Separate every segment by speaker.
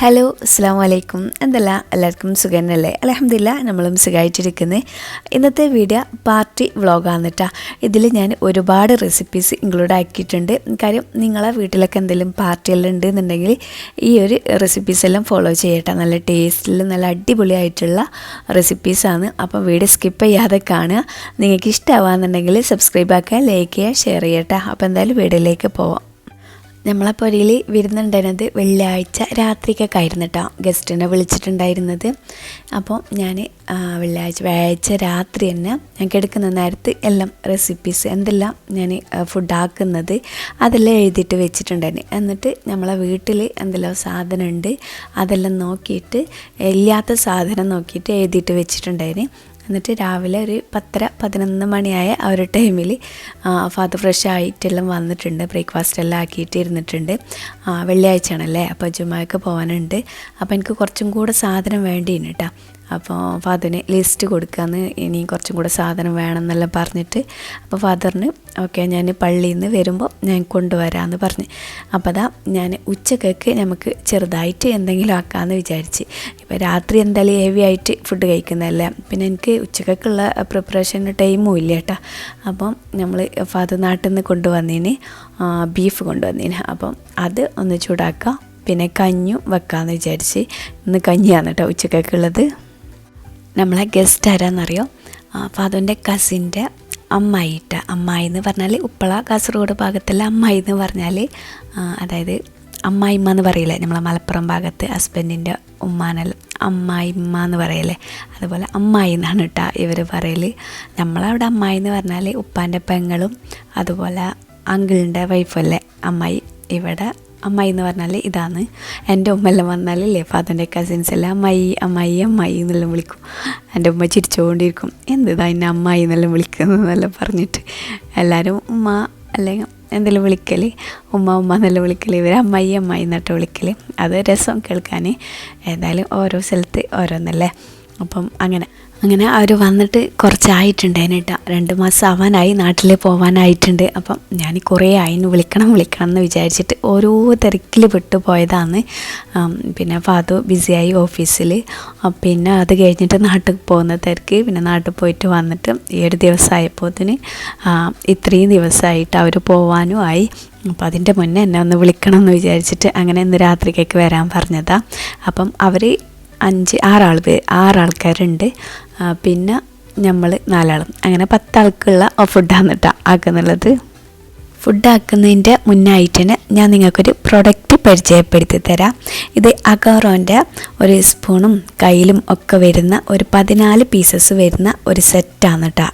Speaker 1: Hello അസ്സാം വലൈക്കും. എന്തെല്ലാം എല്ലാവർക്കും സുഖന്നല്ലേ? അൽഹംദുലില്ലാ നമ്മളും സുഖമായിട്ടിരിക്കുന്നത്. ഇന്നത്തെ വീഡിയോ പാർട്ടി വ്ളോഗാണ് കേട്ടോ. ഇതിൽ ഞാൻ ഒരുപാട് റെസിപ്പീസ് ഇൻക്ലൂഡ് ആക്കിയിട്ടുണ്ട്. കാര്യം നിങ്ങളെ വീട്ടിലൊക്കെ എന്തെങ്കിലും പാർട്ടിയെല്ലാം ഉണ്ടെന്നുണ്ടെങ്കിൽ ഈ ഒരു റെസിപ്പീസ് എല്ലാം ഫോളോ ചെയ്യട്ടെ. നല്ല ടേസ്റ്റിൽ നല്ല അടിപൊളിയായിട്ടുള്ള റെസിപ്പീസാണ്. അപ്പോൾ വീഡിയോ സ്കിപ്പ് ചെയ്യാതെ കാണുക. നിങ്ങൾക്ക് ഇഷ്ടമാവാന്നുണ്ടെങ്കിൽ സബ്സ്ക്രൈബ് ആക്കുക, ലൈക്ക് ചെയ്യുക, ഷെയർ ചെയ്യട്ടെ. അപ്പോൾ എന്തായാലും വീഡിയോയിലേക്ക് പോവാം. നമ്മളെ പുരയിൽ വിരുന്നുണ്ടായിരുന്നത് വെള്ളിയാഴ്ച രാത്രിക്കൊക്കെ ആയിരുന്നു കേട്ടോ ഗസ്റ്റിനെ വിളിച്ചിട്ടുണ്ടായിരുന്നത്. അപ്പോൾ ഞാൻ വ്യാഴാഴ്ച രാത്രി തന്നെ ഞാൻ കിടക്കുന്ന നേരത്ത് എല്ലാം റെസിപ്പീസ് എന്തെല്ലാം ഞാൻ ഫുഡ് ആക്കുന്നത് അതെല്ലാം എഴുതിയിട്ട് വെച്ചിട്ടുണ്ടായിരുന്നു. എന്നിട്ട് നമ്മളെ വീട്ടിൽ എന്തെല്ലാം സാധനം ഉണ്ട് അതെല്ലാം നോക്കിയിട്ട് ഇല്ലാത്ത സാധനം നോക്കിയിട്ട് എഴുതിയിട്ട് വെച്ചിട്ടുണ്ടായിരുന്നു. എന്നിട്ട് രാവിലെ ഒരു 10-11 മണിയായ ആ ഒരു ടൈമിൽ ഫാദർ ഫ്രഷ് ആയിട്ടെല്ലാം വന്നിട്ടുണ്ട്. ബ്രേക്ക്ഫാസ്റ്റ് എല്ലാം ആക്കിയിട്ട് ഇരുന്നിട്ടുണ്ട്. വെള്ളിയാഴ്ച ആണല്ലേ, അപ്പോൾ ജുമാക്ക് പോകാനുണ്ട്. അപ്പോൾ എനിക്ക് കുറച്ചും കൂടെ സാധനം വേണ്ടിയിരുന്നു കേട്ടോ. അപ്പോൾ ഫാദറിന് ലിസ്റ്റ് കൊടുക്കാമെന്ന്, ഇനി കുറച്ചും കൂടെ സാധനം വേണമെന്നെല്ലാം പറഞ്ഞിട്ട് അപ്പോൾ ഫാദറിന് ഓക്കെ ഞാൻ പള്ളിയിൽ നിന്ന് വരുമ്പോൾ ഞാൻ കൊണ്ടുവരാമെന്ന് പറഞ്ഞ്. അപ്പോൾ അതാ ഞാൻ ഉച്ചക്കൊക്കെ നമുക്ക് ചെറുതായിട്ട് എന്തെങ്കിലും ആക്കാമെന്ന് വിചാരിച്ച്. ഇപ്പോൾ രാത്രി എന്തായാലും ഹെവി ആയിട്ട് ഫുഡ് കഴിക്കുന്നതല്ലേ, പിന്നെ എനിക്ക് ഉച്ചക്കൊക്കെയുള്ള പ്രിപ്പറേഷന് ടൈമും ഇല്ല കേട്ടോ. അപ്പം നമ്മൾ ഫാദർ നാട്ടിൽ നിന്ന് കൊണ്ടുവന്നതിന് ബീഫ് കൊണ്ടുവന്നതിന് അപ്പം അത് ഒന്ന് ചൂടാക്കാം, പിന്നെ കഞ്ഞും വെക്കാമെന്ന് വിചാരിച്ച്. ഇന്ന് കഞ്ഞിയാണ് കേട്ടോ ഉച്ചക്കൊക്കെയുള്ളത്. നമ്മളെ ഗസ്റ്റ് ആരാന്നറിയോ? ഫാദറിൻ്റെ കസിൻ്റെ അമ്മായി എന്ന് പറഞ്ഞാൽ ഉപ്പള കാസർഗോഡ് ഭാഗത്തുള്ള അമ്മായി എന്ന് പറഞ്ഞാൽ അതായത് അമ്മായിമ്മ എന്ന് പറയില്ലേ നമ്മളെ മലപ്പുറം ഭാഗത്ത് ഹസ്ബൻഡിൻ്റെ ഉമ്മാനെല്ലാം അമ്മായിമ്മ എന്ന് പറയല്ലേ, അതുപോലെ അമ്മായി എന്നാണ് കേട്ടോ ഇവർ പറയൽ. നമ്മളവിടെ അമ്മായി എന്ന് പറഞ്ഞാൽ ഉപ്പാൻ്റെ പെങ്ങളും അതുപോലെ അങ്കിളിൻ്റെ വൈഫല്ലേ അമ്മായി. ഇവിടെ അമ്മായി എന്ന് പറഞ്ഞാൽ ഇതാണ്. എൻ്റെ ഉമ്മെല്ലാം വന്നാലല്ലേ ഫാദറിൻ്റെ കസിൻസ് എല്ലാം അമ്മായി എന്നെല്ലാം വിളിക്കും. എൻ്റെ ഉമ്മ ചിരിച്ചുകൊണ്ടിരിക്കും, എന്തിതാ എന്നെ അമ്മായി എന്നെല്ലാം വിളിക്കുന്നതെന്നെല്ലാം പറഞ്ഞിട്ട്. എല്ലാവരും ഉമ്മ അല്ലെങ്കിൽ എന്തെല്ലാം വിളിക്കൽ, ഉമ്മ എന്നെല്ലാം വിളിക്കൽ, ഇവർ അമ്മായി എന്നിട്ട് വിളിക്കൽ. അത് രസം കേൾക്കാൻ. ഏതായാലും ഓരോ സ്ഥലത്ത് ഓരോന്നല്ലേ. അപ്പം അങ്ങനെ അവർ വന്നിട്ട് കുറച്ചായിട്ടുണ്ടായിന് കേട്ടോ. 2 മാസം ആവാനായി, നാട്ടിൽ പോകാനായിട്ടുണ്ട്. അപ്പം ഞാൻ കുറേ ആയിന് വിളിക്കണം എന്ന് വിചാരിച്ചിട്ട് ഓരോ തിരക്കിൽ വിട്ടുപോയതാണ്. പിന്നെ ഫാദർ ബിസിയായി ഓഫീസിൽ. പിന്നെ അത് കഴിഞ്ഞിട്ട് നാട്ടിൽ പോകുന്ന തിരക്ക്, പിന്നെ നാട്ടിൽ പോയിട്ട് വന്നിട്ട് 7 ദിവസമായപ്പോഴത്തിന് ഇത്രയും ദിവസമായിട്ട് അവർ പോവാനും ആയി. അപ്പം അതിൻ്റെ മുന്നേ എന്നെ ഒന്ന് വിളിക്കണം എന്ന് വിചാരിച്ചിട്ട് അങ്ങനെ ഇന്ന് രാത്രിക്കേക്ക് വരാൻ പറഞ്ഞതാണ്. അപ്പം അവർ 6 ആൾക്കാരുണ്ട്. പിന്നെ നമ്മൾ 4 ആളും, അങ്ങനെ 10 ആൾക്കുള്ള ഫുഡാണ് കേട്ടോ ആക്കുന്നുള്ളത്. ഫുഡ് ആക്കുന്നതിൻ്റെ മുന്നായിട്ട് തന്നെ ഞാൻ നിങ്ങൾക്കൊരു പ്രൊഡക്റ്റ് പരിചയപ്പെടുത്തി തരാം. ഇത് അഗാറോൻ്റെ ഒരു സ്പൂണും കയ്യിലും ഒക്കെ വരുന്ന ഒരു 14 പീസസ് വരുന്ന ഒരു സെറ്റാണ് കേട്ടോ.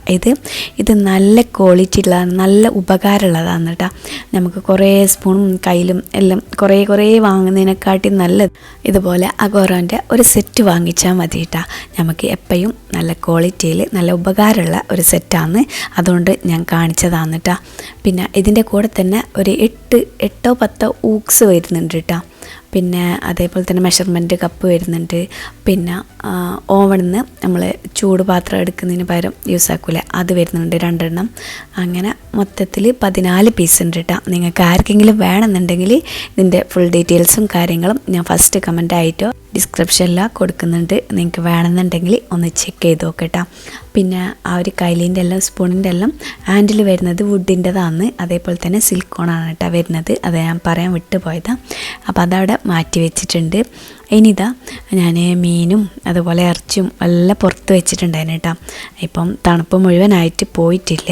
Speaker 1: ഇത് നല്ല ക്വാളിറ്റി ഉള്ളതാണ്, നല്ല ഉപകാരമുള്ളതാണ് കേട്ടോ. നമുക്ക് കുറേ സ്പൂണും കയ്യിലും എല്ലാം കുറേ വാങ്ങുന്നതിനെക്കാട്ടി നല്ലത് ഇതുപോലെ അഗോറോൻ്റെ ഒരു സെറ്റ് വാങ്ങിച്ചാൽ മതി കേട്ടോ. നമുക്ക് എപ്പോഴും നല്ല ക്വാളിറ്റിയിൽ നല്ല ഉപകാരമുള്ള ഒരു സെറ്റാണ്, അതുകൊണ്ട് ഞാൻ കാണിച്ചതാണ് കേട്ടോ. പിന്നെ ഇതിൻ്റെ കൂടെ തന്നെ ഒരു 8-10 ഊക്സ് വരുന്നുണ്ട് കേട്ടോ. പിന്നെ അതേപോലെ തന്നെ മെഷർമെൻറ്റ് കപ്പ് വരുന്നുണ്ട്. പിന്നെ ഓവണിൽ നിന്ന് നമ്മൾ ചൂട് പാത്രം എടുക്കുന്നതിന് പകരം യൂസ് ആക്കൂലേ, അത് വരുന്നുണ്ട് 2 എണ്ണം. അങ്ങനെ മൊത്തത്തിൽ 14 പീസ് ഉണ്ട് കേട്ടോ. നിങ്ങൾക്ക് ആർക്കെങ്കിലും വേണമെന്നുണ്ടെങ്കിൽ ഇതിൻ്റെ ഫുൾ ഡീറ്റെയിൽസും കാര്യങ്ങളും ഞാൻ ഫസ്റ്റ് കമൻ്റായിട്ടോ ഡിസ്ക്രിപ്ഷനിലാണ് കൊടുക്കുന്നുണ്ട്. നിങ്ങൾക്ക് വേണമെന്നുണ്ടെങ്കിൽ ഒന്ന് ചെക്ക് ചെയ്ത് നോക്കട്ടോ. പിന്നെ ആ ഒരു കൈലിൻ്റെ എല്ലാം സ്പൂണിൻ്റെ എല്ലാം ഹാൻഡിൽ വരുന്നത് വുഡിൻ്റെതാണ്, അതേപോലെ തന്നെ സിലിക്കോണാണ് കേട്ടോ വരുന്നത്. അത് ഞാൻ പറയാൻ വിട്ടുപോയതാണ്. അപ്പോൾ അതവിടെ മാറ്റി വെച്ചിട്ടുണ്ട്. ഇനിതാ ഞാൻ മീനും അതുപോലെ ഇറച്ചിയും എല്ലാം പുറത്ത് വെച്ചിട്ടുണ്ടായിരുന്നു കേട്ടോ. ഇപ്പം തണുപ്പ് മുഴുവനായിട്ട് പോയിട്ടില്ല.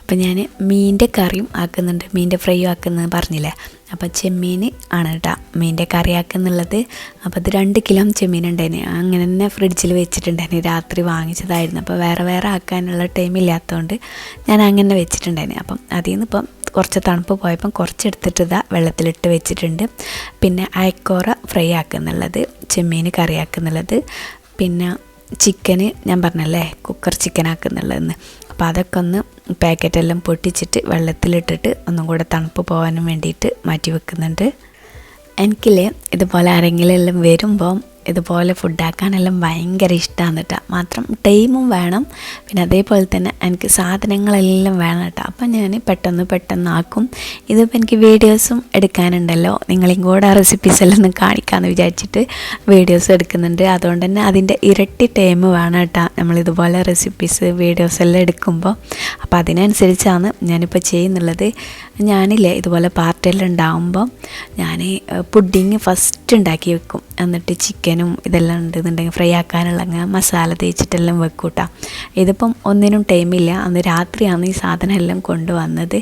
Speaker 1: അപ്പം ഞാൻ മീനിൻ്റെ കറിയും ആക്കുന്നുണ്ട്, മീനിൻ്റെ ഫ്രൈയും ആക്കുന്നത് പറഞ്ഞില്ലേ. അപ്പോൾ ചെമ്മീൻ ആണ് കേട്ടോ മീനിൻ്റെ കറി ആക്കുന്നുള്ളത്. അപ്പോൾ അത് 2 കിലോ ചെമ്മീൻ ഉണ്ടായിന്, അങ്ങനെ തന്നെ ഫ്രിഡ്ജിൽ വെച്ചിട്ടുണ്ടായിന്. രാത്രി വാങ്ങിച്ചതായിരുന്നു. അപ്പോൾ വേറെ ആക്കാനുള്ള ടൈമില്ലാത്തതുകൊണ്ട് ഞാൻ അങ്ങനെ വെച്ചിട്ടുണ്ടായിന്. അപ്പം അതിൽ നിന്ന് ഇപ്പം കുറച്ച് തണുപ്പ് പോയപ്പം കുറച്ചെടുത്തിട്ട് വെള്ളത്തിലിട്ട് വെച്ചിട്ടുണ്ട്. പിന്നെ അയക്കോറ ഫ്രൈ ആക്കുന്നുള്ളത്, ചെമ്മീൻ കറി ആക്കുന്നുള്ളത്, പിന്നെ ചിക്കന് ഞാൻ പറഞ്ഞല്ലേ കുക്കർ ചിക്കൻ ആക്കുന്നുള്ളതെന്ന്. അപ്പോൾ അതൊക്കെ ഒന്ന് പാക്കറ്റെല്ലാം പൊട്ടിച്ചിട്ട് വെള്ളത്തിലിട്ടിട്ട് ഒന്നും കൂടെ തണുപ്പ് പോകാനും വേണ്ടിയിട്ട് മാറ്റി വെക്കുന്നുണ്ട്. എനിക്കില്ലേ ഇതുപോലെ ആരെങ്കിലും എല്ലാം വരുമ്പോൾ ഇതുപോലെ ഫുഡാക്കാനെല്ലാം ഭയങ്കര ഇഷ്ടമാണ് കേട്ടോ. മാത്രം ടൈമും വേണം, പിന്നെ അതേപോലെ തന്നെ എനിക്ക് സാധനങ്ങളെല്ലാം വേണം കേട്ടോ. അപ്പം ഞാൻ പെട്ടെന്ന് ആക്കും. ഇതിപ്പോൾ എനിക്ക് വീഡിയോസും എടുക്കാനുണ്ടല്ലോ, നിങ്ങളെയും കൂടെ ആ റെസിപ്പീസ് എല്ലാം ഒന്ന് കാണിക്കാമെന്ന് വിചാരിച്ചിട്ട് വീഡിയോസ് എടുക്കുന്നുണ്ട്. അതുകൊണ്ട് തന്നെ അതിൻ്റെ ഇരട്ടി ടൈം വേണം കേട്ടോ നമ്മളിതുപോലെ റെസിപ്പീസ് വീഡിയോസ് എല്ലാം എടുക്കുമ്പോൾ. അപ്പോൾ അതിനനുസരിച്ചാണ് ഞാനിപ്പോൾ ചെയ്യുന്നുള്ളത്. ഞാനില്ലേ ഇതുപോലെ പാർട്ടിയെല്ലാം ഉണ്ടാകുമ്പോൾ ഞാൻ പുഡിങ് ഫസ്റ്റ് ഉണ്ടാക്കി വെക്കും. എന്നിട്ട് ചിക്കനും ഇതെല്ലാം ഉണ്ടെന്നുണ്ടെങ്കിൽ ഫ്രൈ ആക്കാനുള്ള മസാല തേച്ചിട്ടെല്ലാം വെക്കും കേട്ടോ. ഇതിപ്പം ഒന്നിനും ടൈമില്ല, അന്ന് രാത്രിയാണ് ഈ സാധനം എല്ലാം കൊണ്ടുവന്നത്,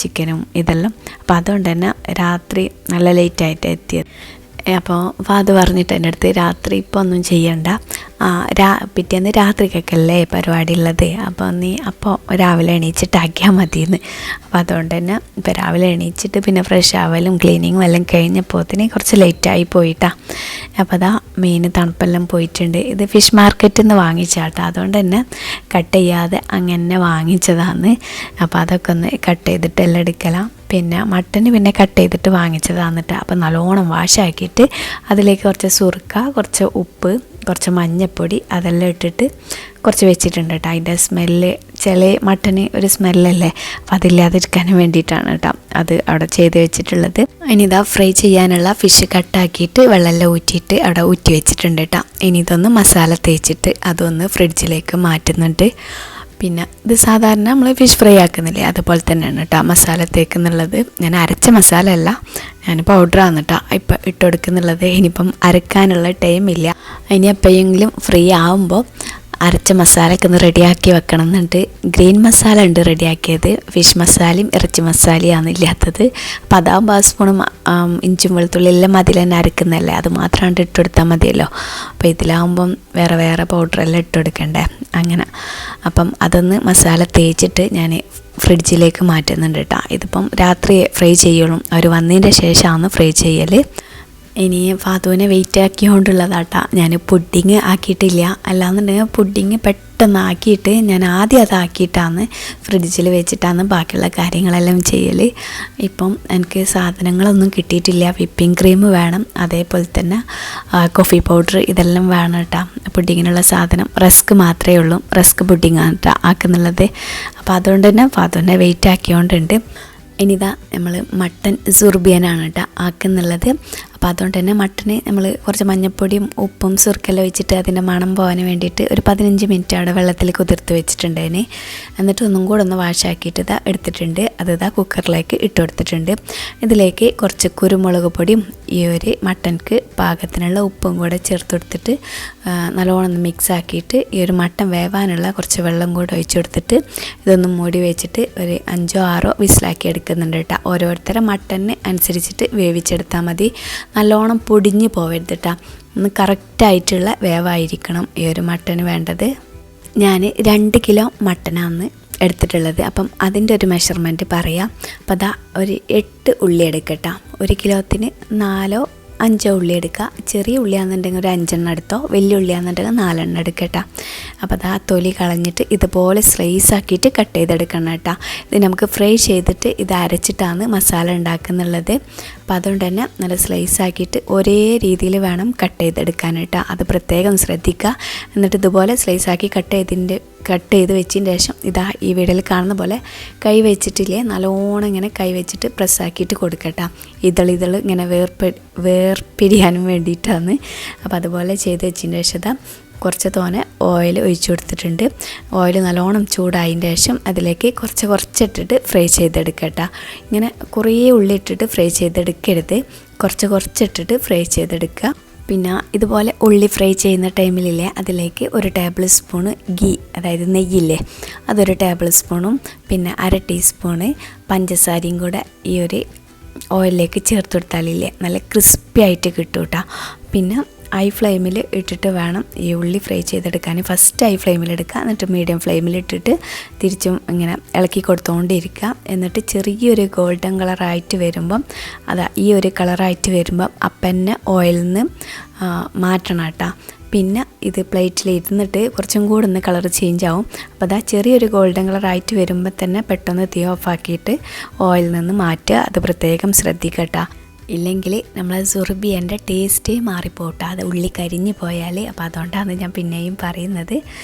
Speaker 1: ചിക്കനും ഇതെല്ലാം. അപ്പോൾ അതുകൊണ്ട് തന്നെ രാത്രി നല്ല ലേറ്റായിട്ട് എത്തിയത്. അപ്പോൾ അത് പറഞ്ഞിട്ട് എൻ്റെ അടുത്ത് രാത്രി ഇപ്പോൾ ഒന്നും ചെയ്യണ്ട, പിറ്റേന്ന് രാത്രിക്കൊക്കെയല്ലേ പരിപാടി ഉള്ളത്, അപ്പോൾ രാവിലെ എണീച്ചിട്ടാക്കിയാൽ മതിയെന്ന്. അപ്പോൾ അതുകൊണ്ട് തന്നെ ഇപ്പോൾ രാവിലെ എണീച്ചിട്ട് പിന്നെ ഫ്രഷ് ആവലും ക്ലീനിങ്ങും എല്ലാം കഴിഞ്ഞപ്പോഴത്തേന് കുറച്ച് ലേറ്റായി പോയിട്ടാ. അപ്പോൾ അതാ മീൻ തണുപ്പെല്ലാം പോയിട്ടുണ്ട്. ഇത് ഫിഷ് മാർക്കറ്റിൽ നിന്ന് വാങ്ങിച്ചാട്ടോ, അതുകൊണ്ട് തന്നെ കട്ട് ചെയ്യാതെ അങ്ങനെ വാങ്ങിച്ചതാണ്. അപ്പോൾ അതൊക്കെ ഒന്ന് കട്ട് ചെയ്തിട്ട് എല്ലാം എടുക്കലാം. പിന്നെ മട്ടന് പിന്നെ കട്ട് ചെയ്തിട്ട് വാങ്ങിച്ചതാന്നിട്ട്. അപ്പോൾ നല്ലോണം വാഷാക്കിയിട്ട് അതിലേക്ക് കുറച്ച് സുർക്ക, കുറച്ച് ഉപ്പ്, കുറച്ച് മഞ്ഞൾപ്പൊടി അതെല്ലാം ഇട്ടിട്ട് കുറച്ച് വെച്ചിട്ടുണ്ട് കേട്ടോ. അതിൻ്റെ സ്മെല്ല്, ചില മട്ടന് ഒരു സ്മെല്ലല്ലേ, അപ്പോൾ അതില്ലാതിരിക്കാൻ വേണ്ടിയിട്ടാണ് കേട്ടോ അത് അവിടെ ചെയ്ത് വെച്ചിട്ടുള്ളത്. ഇനി ഇതാ ഫ്രൈ ചെയ്യാനുള്ള ഫിഷ് കട്ടാക്കിയിട്ട് വെള്ളമെല്ലാം ഊറ്റിയിട്ട് അവിടെ ഊറ്റി വെച്ചിട്ടുണ്ട് കേട്ടോ. ഇനി ഇതൊന്ന് മസാല തേച്ചിട്ട് അതൊന്ന് ഫ്രിഡ്ജിലേക്ക് മാറ്റുന്നുണ്ട്. പിന്നെ ഇത് സാധാരണ നമ്മൾ ഫിഷ് ഫ്രൈ ആക്കുന്നില്ലേ, അതുപോലെ തന്നെയാണ് കേട്ടോ മസാല തേക്കുന്നുള്ളത്. ഞാൻ അരച്ച മസാല അല്ല, ഞാൻ പൗഡറാണ് കേട്ടോ ഇപ്പം ഇട്ട് കൊടുക്കുന്നുള്ളത്. ഇനിയിപ്പം അരക്കാനുള്ള ടൈമില്ല, ഇനി എപ്പോഴെങ്കിലും ഫ്രീ ആകുമ്പോൾ അരച്ച മസാലയൊക്കെ ഒന്ന് റെഡിയാക്കി വെക്കണം എന്നുണ്ട്. ഗ്രീൻ മസാല ഉണ്ട് റെഡിയാക്കിയത്, ഫിഷ് മസാലയും ഇറച്ചി മസാലയാണ് ഇല്ലാത്തത്. അപ്പോൾ അതാകുമ്പോൾ ആ സ്പൂണും ഇഞ്ചും വെളുത്തുള്ളി എല്ലാം അതിൽ തന്നെ അരക്കുന്നതല്ലേ, അത് മാത്രമായിട്ട് ഇട്ട് കൊടുത്താൽ മതിയല്ലോ. അപ്പോൾ ഇതിലാകുമ്പം വേറെ പൗഡറെല്ലാം ഇട്ട് കൊടുക്കണ്ടേ, അങ്ങനെ. അപ്പം അതൊന്ന് മസാല തേച്ചിട്ട് ഞാൻ ഫ്രിഡ്ജിലേക്ക് മാറ്റുന്നുണ്ട് കേട്ടോ. ഇതിപ്പം രാത്രി ഫ്രൈ ചെയ്യണം, അവർ വന്നതിൻ്റെ ശേഷമാണ് ഫ്രൈ ചെയ്യൽ. ഇനി ഫാദുവിനെ വെയിറ്റ് ആക്കിക്കൊണ്ടുള്ളതാട്ടാ. ഞാൻ പുഡിങ് ആക്കിയിട്ടില്ല, അല്ലാന്നുണ്ടെങ്കിൽ പുഡിങ് പെട്ടെന്ന് ആക്കിയിട്ട് ഞാൻ ആദ്യം അതാക്കിയിട്ടാണ് ഫ്രിഡ്ജിൽ വെച്ചിട്ടാണ് ബാക്കിയുള്ള കാര്യങ്ങളെല്ലാം ചെയ്യൽ. ഇപ്പം എനിക്ക് സാധനങ്ങളൊന്നും കിട്ടിയിട്ടില്ല. വിപ്പിംഗ് ക്രീം വേണം, അതേപോലെ തന്നെ കോഫി പൗഡർ ഇതെല്ലാം വേണം കേട്ടോ. പുഡിങ്ങിനുള്ള സാധനം റസ്ക് മാത്രമേ ഉള്ളൂ, റസ്ക് പുഡിങ്ങാണ് കേട്ടോ ആക്കുന്നുള്ളത്. അപ്പോൾ അതുകൊണ്ട് തന്നെ ഫാദുവിനെ വെയിറ്റ് ആക്കിക്കൊണ്ടുണ്ട്. ഇനിതാ നമ്മൾ മട്ടൻ സുർബിയനാണ് കേട്ടോ ആക്കുന്നുള്ളത്. അപ്പോൾ അതുകൊണ്ട് തന്നെ മട്ടന് നമ്മൾ കുറച്ച് മഞ്ഞൾപ്പൊടിയും ഉപ്പും സുർക്കെല്ലാം വെച്ചിട്ട് അതിൻ്റെ മണം പോകാൻ വേണ്ടിയിട്ട് ഒരു 15 മിനിറ്റ് അവിടെ വെള്ളത്തിൽ കുതിർത്ത് വെച്ചിട്ടുണ്ടേന്. എന്നിട്ട് ഒന്നും കൂടെ ഒന്ന് വാഷാക്കിയിട്ട് ഇതാ എടുത്തിട്ടുണ്ട്. അത് ഇതാ കുക്കറിലേക്ക് ഇട്ട് കൊടുത്തിട്ടുണ്ട്. ഇതിലേക്ക് കുറച്ച് കുരുമുളക് പൊടിയും ഈ ഒരു മട്ടൻക്ക് പാകത്തിനുള്ള ഉപ്പും കൂടെ ചേർത്ത് കൊടുത്തിട്ട് നല്ലോണം ഒന്ന് മിക്സ് ആക്കിയിട്ട് ഈ ഒരു മട്ടൻ വേവാനുള്ള കുറച്ച് വെള്ളം കൂടെ ഒഴിച്ച് കൊടുത്തിട്ട് ഇതൊന്ന് മൂടി വെച്ചിട്ട് ഒരു 5-6 വിസിലാക്കി എടുക്കുന്നുണ്ട് കേട്ടോ. ഓരോരുത്തരെ മട്ടന് അനുസരിച്ചിട്ട് വേവിച്ചെടുത്താൽ മതി. നല്ലോണം പൊടിഞ്ഞ് പോവരുത് കേട്ടോ, ഒന്ന് കറക്റ്റായിട്ടുള്ള വേവായിരിക്കണം ഈ ഒരു മട്ടന് വേണ്ടത്. ഞാൻ 2 കിലോ മട്ടനാണ് എടുത്തിട്ടുള്ളത്. അപ്പം അതിൻ്റെ ഒരു മെഷർമെൻറ്റ് പറയാം. അപ്പോൾ അതാ ഒരു 8 ഉള്ളി എടുക്കട്ടോ. 1 കിലോത്തിന് 4-5 ഉള്ളി എടുക്കുക. ചെറിയ ഉള്ളിയാണെന്നുണ്ടെങ്കിൽ ഒരു 5 എണ്ണം എടുത്തോ, വലിയ ഉള്ളിയാണെന്നുണ്ടെങ്കിൽ 4 എണ്ണം എടുക്കട്ടോ. അപ്പോൾ അതാ തൊലി കളഞ്ഞിട്ട് ഇതുപോലെ സ്ലൈസ് ആക്കിയിട്ട് കട്ട് ചെയ്തെടുക്കണം കേട്ടോ. ഇത് നമുക്ക് ഫ്രൈ ചെയ്തിട്ട് ഇത് അരച്ചിട്ടാണ് മസാല ഉണ്ടാക്കുന്നുള്ളത്. അപ്പോൾ അതുകൊണ്ട് തന്നെ നല്ല സ്ലൈസ് ആക്കിയിട്ട് ഒരേ രീതിയിൽ വേണം കട്ട് ചെയ്തെടുക്കാൻ കേട്ടോ, അത് പ്രത്യേകം ശ്രദ്ധിക്കുക. എന്നിട്ട് ഇതുപോലെ സ്ലൈസ് ആക്കി കട്ട് ചെയ്ത് വെച്ചതിന് ശേഷം ഇതാ ഈ വീഡിയോയിൽ കാണുന്ന പോലെ കൈ വെച്ചിട്ടില്ലേ, നല്ലോണം ഇങ്ങനെ കൈ വെച്ചിട്ട് പ്രസ്സാക്കിയിട്ട് കൊടുക്കട്ടോ. ഇതൾ ഇങ്ങനെ വേർപിരിയാനും വേണ്ടിയിട്ടാണ്. അപ്പോൾ അതുപോലെ ചെയ്ത് വെച്ചതിന് ശേഷം കുറച്ച് തോനെ ഓയിൽ ഒഴിച്ചു കൊടുത്തിട്ടുണ്ട്. ഓയിൽ നല്ലോണം ചൂടായതിൻ്റെ ശേഷം അതിലേക്ക് കുറച്ചിട്ടിട്ട് ഫ്രൈ ചെയ്തെടുക്കട്ടോ. ഇങ്ങനെ കുറേ ഉള്ളി ഇട്ടിട്ട് ഫ്രൈ ചെയ്തെടുക്കരുത്, കുറച്ചിട്ടിട്ട് ഫ്രൈ ചെയ്തെടുക്കുക. പിന്നെ ഇതുപോലെ ഉള്ളി ഫ്രൈ ചെയ്യുന്ന ടൈമിലില്ലേ അതിലേക്ക് 1 ടേബിൾ സ്പൂണ് ഗീ, അതായത് നെയ്യില്ലേ, അതൊരു ടേബിൾ സ്പൂണും പിന്നെ 1/2 ടീസ്പൂണ് പഞ്ചസാരയും കൂടെ ഈ ഒരു ഓയിലിലേക്ക് ചേർത്ത് കൊടുത്താലില്ലേ നല്ല ക്രിസ്പി ആയിട്ട് കിട്ടും കേട്ടോ. പിന്നെ ഹൈ ഫ്ലെയിമിൽ ഇട്ടിട്ട് വേണം ഈ ഉള്ളി ഫ്രൈ ചെയ്തെടുക്കാൻ. ഫസ്റ്റ് ഹൈ ഫ്ലെയിമിൽ എടുക്കുക, എന്നിട്ട് മീഡിയം ഫ്ലെയിമിൽ ഇട്ടിട്ട് തിരിച്ചും ഇങ്ങനെ ഇളക്കി കൊടുത്തുകൊണ്ടിരിക്കുക. എന്നിട്ട് ചെറിയൊരു ഗോൾഡൻ കളറായിട്ട് വരുമ്പം ഈ ഒരു കളറായിട്ട് വരുമ്പം അപ്പന്നെ ഓയിലിൽ നിന്ന് മാറ്റണം കേട്ടോ. പിന്നെ ഇത് പ്ലേറ്റിൽ ഇരുന്നിട്ട് കുറച്ചും കൂടെ ഒന്ന് കളർ ചേഞ്ച് ആവും. അപ്പോൾ അതാ ചെറിയൊരു ഗോൾഡൻ കളറായിട്ട് വരുമ്പോൾ തന്നെ പെട്ടെന്ന് തീ ഓഫാക്കിയിട്ട് ഓയിലിൽ നിന്ന് മാറ്റുക, അത് പ്രത്യേകം ശ്രദ്ധിക്കട്ടോ. ഇല്ലെങ്കിൽ നമ്മളെ സുർബിയൻ്റെ ടേസ്റ്റേ മാറിപ്പോട്ടെ, അത് ഉള്ളി കരിഞ്ഞു പോയാൽ. അപ്പോൾ അതുകൊണ്ടാണ് ഞാൻ പിന്നെയും പറയുന്നത്.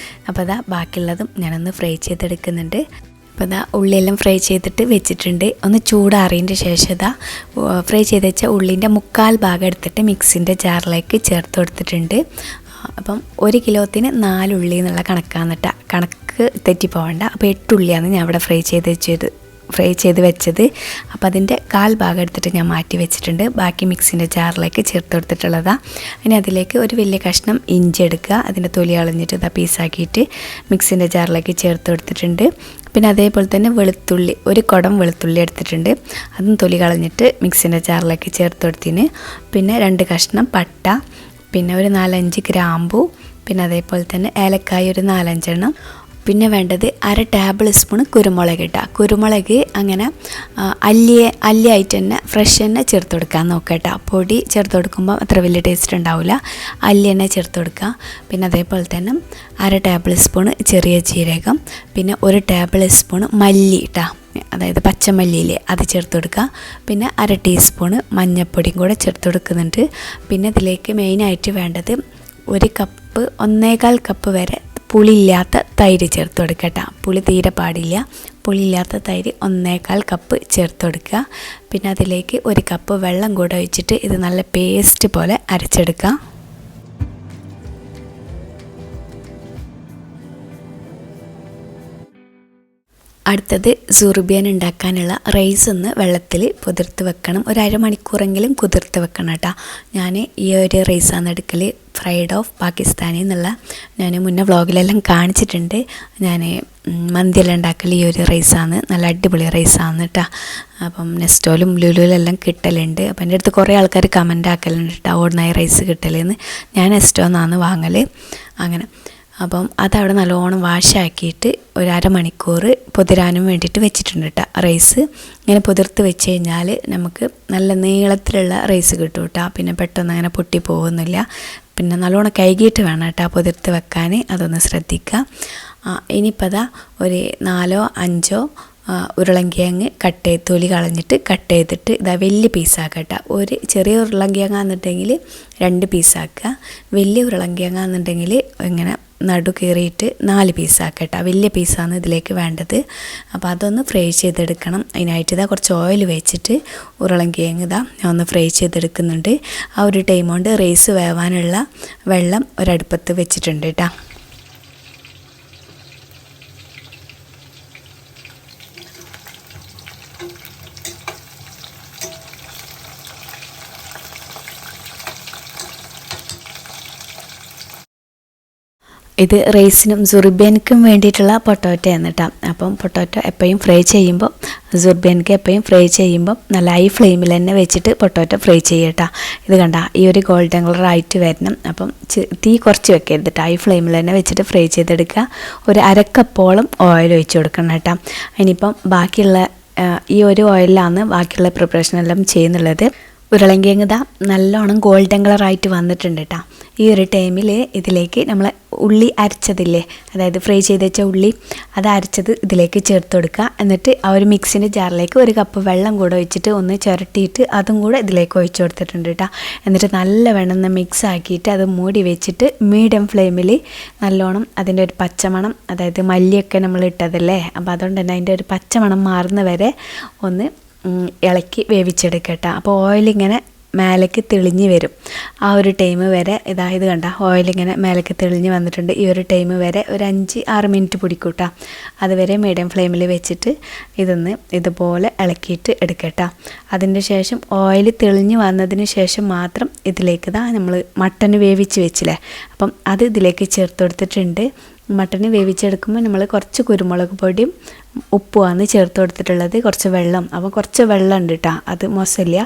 Speaker 1: അപ്പോൾ അതാ ബാക്കിയുള്ളതും ഞാനൊന്ന് ഫ്രൈ ചെയ്തെടുക്കുന്നുണ്ട്. അപ്പോൾ ഇതാ ഉള്ളിയെല്ലാം ഫ്രൈ ചെയ്തിട്ട് വെച്ചിട്ടുണ്ട്. ഒന്ന് ചൂടാറിയതിൻ്റെ ശേഷം ഇതാ ഫ്രൈ ചെയ്ത് വെച്ച ഉള്ളിൻ്റെ 1/4 ഭാഗം എടുത്തിട്ട് മിക്സിൻ്റെ ജാറിലേക്ക് ചേർത്ത് കൊടുത്തിട്ടുണ്ട്. അപ്പം 1 കിലോത്തിന് 4 ഉള്ളി എന്നുള്ള കണക്കാണ് കണക്ക് തെറ്റിപ്പോവേണ്ട. അപ്പോൾ 8 ഉള്ളിയാണ് ഞാൻ അവിടെ ഫ്രൈ ചെയ്ത് വെച്ചത്. അപ്പോൾ അതിൻ്റെ 1/4 ഭാഗം എടുത്തിട്ട് ഞാൻ മാറ്റി വെച്ചിട്ടുണ്ട്. ബാക്കി മിക്സിൻ്റെ ജാറിലേക്ക് ചേർത്ത് കൊടുത്തിട്ടുള്ളതാണ്. ഇനി അതിലേക്ക് ഒരു വലിയ കഷ്ണം ഇഞ്ചി എടുക്കുക, അതിൻ്റെ തൊലി കളഞ്ഞിട്ട് ഇതാ പീസാക്കിയിട്ട് മിക്സിൻ്റെ ജാറിലേക്ക് ചേർത്ത് കൊടുത്തിട്ടുണ്ട്. പിന്നെ അതേപോലെ തന്നെ വെളുത്തുള്ളി, ഒരു കുടം വെളുത്തുള്ളി എടുത്തിട്ടുണ്ട്, അതും തൊലി കളഞ്ഞിട്ട് മിക്സിൻ്റെ ജാറിലേക്ക് ചേർത്ത് കൊടുത്തിന്. പിന്നെ 2 കഷ്ണം പട്ട, പിന്നെ ഒരു 4-5 ഗ്രാമ്പു, പിന്നെ അതേപോലെ തന്നെ ഏലക്കായ ഒരു 4-5 എണ്ണം. പിന്നെ വേണ്ടത് 1/2 ടേബിൾ സ്പൂൺ കുരുമുളക് ഇട്ടാൽ, കുരുമുളക് അങ്ങനെ അല്ലിയായിട്ട് തന്നെ ഫ്രഷ് തന്നെ ചേർത്ത് കൊടുക്കാൻ നോക്കട്ടോ. പൊടി ചേർത്ത് കൊടുക്കുമ്പോൾ അത്ര വലിയ ടേസ്റ്റ് ഉണ്ടാവില്ല, അല്ലി തന്നെ ചേർത്ത് കൊടുക്കുക. പിന്നെ അതേപോലെ തന്നെ 1/2 ടേബിൾ സ്പൂൺ ചെറിയ ജീരകം, പിന്നെ 1 ടേബിൾ സ്പൂൺ മല്ലി ഇട്ടാൽ, അതായത് പച്ചമല്ലിയില്ലേ, അത് ചേർത്ത് കൊടുക്കുക. പിന്നെ 1/2 ടീസ്പൂണ് മഞ്ഞൾപ്പൊടിയും കൂടെ ചേർത്ത് കൊടുക്കുന്നുണ്ട്. പിന്നെ ഇതിലേക്ക് മെയിനായിട്ട് വേണ്ടത് 1 കപ്പ് 1/4 കപ്പ് വരെ പുളിയില്ലാത്ത തൈര് ചേർത്ത് കൊടുക്കട്ടോ. പുളി തീരെ പാടില്ല. പുളിയില്ലാത്ത തൈര് 1/4 കപ്പ് ചേർത്ത് കൊടുക്കുക. പിന്നെ അതിലേക്ക് 1 കപ്പ് വെള്ളം കൂടെ ഒഴിച്ചിട്ട് ഇത് നല്ല പേസ്റ്റ് പോലെ അരച്ചെടുക്കുക. അടുത്തത് സുർബിയൻ ഉണ്ടാക്കാനുള്ള റൈസ് ഒന്ന് വെള്ളത്തിൽ കുതിർത്ത് വെക്കണം. ഒരു അരമണിക്കൂറെങ്കിലും കുതിർത്ത് വെക്കണം കേട്ടോ. ഞാൻ ഈ ഒരു റൈസാണ് എടുക്കൽ, ഫ്രൈഡ് ഓഫ് പാകിസ്ഥാനി എന്നുള്ള. ഞാൻ മുന്നേ വ്ളോഗിലെല്ലാം കാണിച്ചിട്ടുണ്ട്. ഞാൻ മന്തിയെല്ലാം ഉണ്ടാക്കൽ ഈ ഒരു റൈസാണ്, നല്ല അടിപൊളി റൈസാണ് കേട്ടോ. അപ്പം നെസ്റ്റോലും ലുലുവിലെല്ലാം കിട്ടലുണ്ട്. അപ്പം എൻ്റെ അടുത്ത് കുറേ ആൾക്കാർ കമൻ്റ് ആക്കലുണ്ട് കേട്ടോ, ഓർഡിനായി റൈസ് കിട്ടലെന്ന്. ഞാൻ നെസ്റ്റോന്നാണ് വാങ്ങൽ. അങ്ങനെ അപ്പം അതവിടെ നല്ലോണം വാഷാക്കിയിട്ട് ഒരു അരമണിക്കൂർ പൊതിരാനും വേണ്ടിയിട്ട് വെച്ചിട്ടുണ്ട് കേട്ടോ. റൈസ് ഇങ്ങനെ പൊതിർത്ത് വെച്ച് കഴിഞ്ഞാൽ നമുക്ക് നല്ല നീളത്തിലുള്ള റൈസ് കിട്ടും കേട്ടോ. പിന്നെ പെട്ടെന്ന് അങ്ങനെ പൊട്ടി പോകുന്നില്ല. പിന്നെ നല്ലോണം കഴുകിയിട്ട് വേണം കേട്ടോ പൊതിർത്ത് വെക്കാൻ, അതൊന്ന് ശ്രദ്ധിക്കുക. ഇനിയിപ്പോൾ അതാ ഒരു 4-5 ഉരുളങ്കിഴങ്ങ് തൊലി കളഞ്ഞിട്ട് കട്ട് ചെയ്തിട്ട് ഇതാ വലിയ പീസാക്കട്ടോ. ഒരു ചെറിയ ഉരുളങ്കിഴങ്ങാന്നുണ്ടെങ്കിൽ 2 പീസാക്കുക, വലിയ ഉരുളങ്കിഴങ്ങാന്നുണ്ടെങ്കിൽ ഇങ്ങനെ നടു കീറിയിട്ട് 4 പീസാക്കട്ടോ. വലിയ പീസാണ് ഇതിലേക്ക് വേണ്ടത്. അപ്പോൾ അതൊന്ന് ഫ്രൈ ചെയ്തെടുക്കണം. അതിനായിട്ട് ഇതാ കുറച്ച് ഓയിൽ വെച്ചിട്ട് ഉരുളങ്കിഴങ്ങ് ഇതാ ഞാൻ ഒന്ന് ഫ്രൈ ചെയ്തെടുക്കുന്നുണ്ട്. ആ ഒരു ടൈം കൊണ്ട് റൈസ് വേവാനുള്ള വെള്ളം ഒരടുപ്പത്ത് വെച്ചിട്ടുണ്ട് കേട്ടോ. ഇത് റൈസിനും സുർബിയൻക്കും വേണ്ടിയിട്ടുള്ള പൊട്ടോറ്റയാണ് കേട്ടോ. അപ്പം പൊട്ടോറ്റോ എപ്പോഴും ഫ്രൈ ചെയ്യുമ്പോൾ, സുർബിയൻക്ക് എപ്പോഴും ഫ്രൈ ചെയ്യുമ്പോൾ നല്ല ഹൈ ഫ്ലെയിമിൽ തന്നെ വെച്ചിട്ട് പൊട്ടോറ്റോ ഫ്രൈ ചെയ്യട്ടോ. ഇത് കണ്ട ഈ ഒരു ഗോൾഡൻ കളറായിട്ട് വരണം. അപ്പം തീ കുറച്ച് വെക്കരുത് കേട്ടോ, ഹൈ ഫ്ലെയിമിൽ തന്നെ വെച്ചിട്ട് ഫ്രൈ ചെയ്തെടുക്കുക. ഒരു 1/2 കപ്പോളം ഓയിൽ ഒഴിച്ച് കൊടുക്കണം കേട്ടോ. ഇനിയിപ്പം ബാക്കിയുള്ള ഈ ഒരു ഓയിലാണ് ബാക്കിയുള്ള പ്രിപ്പറേഷനെല്ലാം ചെയ്യുന്നുള്ളത്. ഉരുളങ്കിഴങ്ങ് ഇതാ നല്ലോണം ഗോൾഡൻ കളറായിട്ട് വന്നിട്ടുണ്ട് കേട്ടോ. ഈ ഒരു ടൈമിൽ ഇതിലേക്ക് നമ്മൾ ഉള്ളി അരച്ചതില്ലേ, അതായത് ഫ്രൈ ചെയ്ത് വെച്ച ഉള്ളി, അത് അരച്ചത് ഇതിലേക്ക് ചേർത്ത് കൊടുക്കുക. എന്നിട്ട് ആ ഒരു മിക്സിൻ്റെ ജാറിലേക്ക് 1 കപ്പ് വെള്ളം കൂടെ ഒഴിച്ചിട്ട് ഒന്ന് ചുരട്ടിയിട്ട് അതും കൂടെ ഇതിലേക്ക് ഒഴിച്ച് കൊടുത്തിട്ടുണ്ട് കേട്ടോ. എന്നിട്ട് നല്ല വെണ്ണം മിക്സ് ആക്കിയിട്ട് അത് മൂടി വെച്ചിട്ട് മീഡിയം ഫ്ലെയിമിൽ നല്ലോണം അതിൻ്റെ ഒരു പച്ചമണം, അതായത് മല്ലിയൊക്കെ നമ്മൾ ഇട്ടതല്ലേ, അപ്പോൾ അതുകൊണ്ട് തന്നെ അതിൻ്റെ ഒരു പച്ചമണം മാറുന്ന വരെ ഒന്ന് ഇളക്കി വേവിച്ചെടുക്കട്ടോ. അപ്പോൾ ഓയിലിങ്ങനെ മേലേക്ക് തെളിഞ്ഞ് വരും. ആ ഒരു ടൈം വരെ ഇത് കണ്ട ഓയിലിങ്ങനെ മേലേക്ക് തെളിഞ്ഞ് വന്നിട്ടുണ്ട്. ഈ ഒരു ടൈം വരെ ഒരു 5-6 മിനിറ്റ് പിടിക്കൂട്ടോ. അതുവരെ മീഡിയം ഫ്ലെയിമിൽ വെച്ചിട്ട് ഇതൊന്ന് ഇതുപോലെ ഇളക്കിയിട്ട് എടുക്കട്ടോ. അതിൻ്റെ ശേഷം ഓയിൽ തെളിഞ്ഞ് വന്നതിന് ശേഷം മാത്രം ഇതിലേക്ക് നമ്മൾ മട്ടന് വേവിച്ച് വെച്ചില്ലേ, അപ്പം അത് ഇതിലേക്ക് ചേർത്ത് കൊടുത്തിട്ടുണ്ട്. മട്ടന് വേവിച്ചെടുക്കുമ്പോൾ നമ്മൾ കുറച്ച് കുരുമുളക് പൊടിയും ഉപ്പുമാണ് ചേർത്ത് കൊടുത്തിട്ടുള്ളത്, കുറച്ച് വെള്ളം. അപ്പോൾ കുറച്ച് വെള്ളം ഉണ്ട് കേട്ടോ, അത് മോശമില്ല,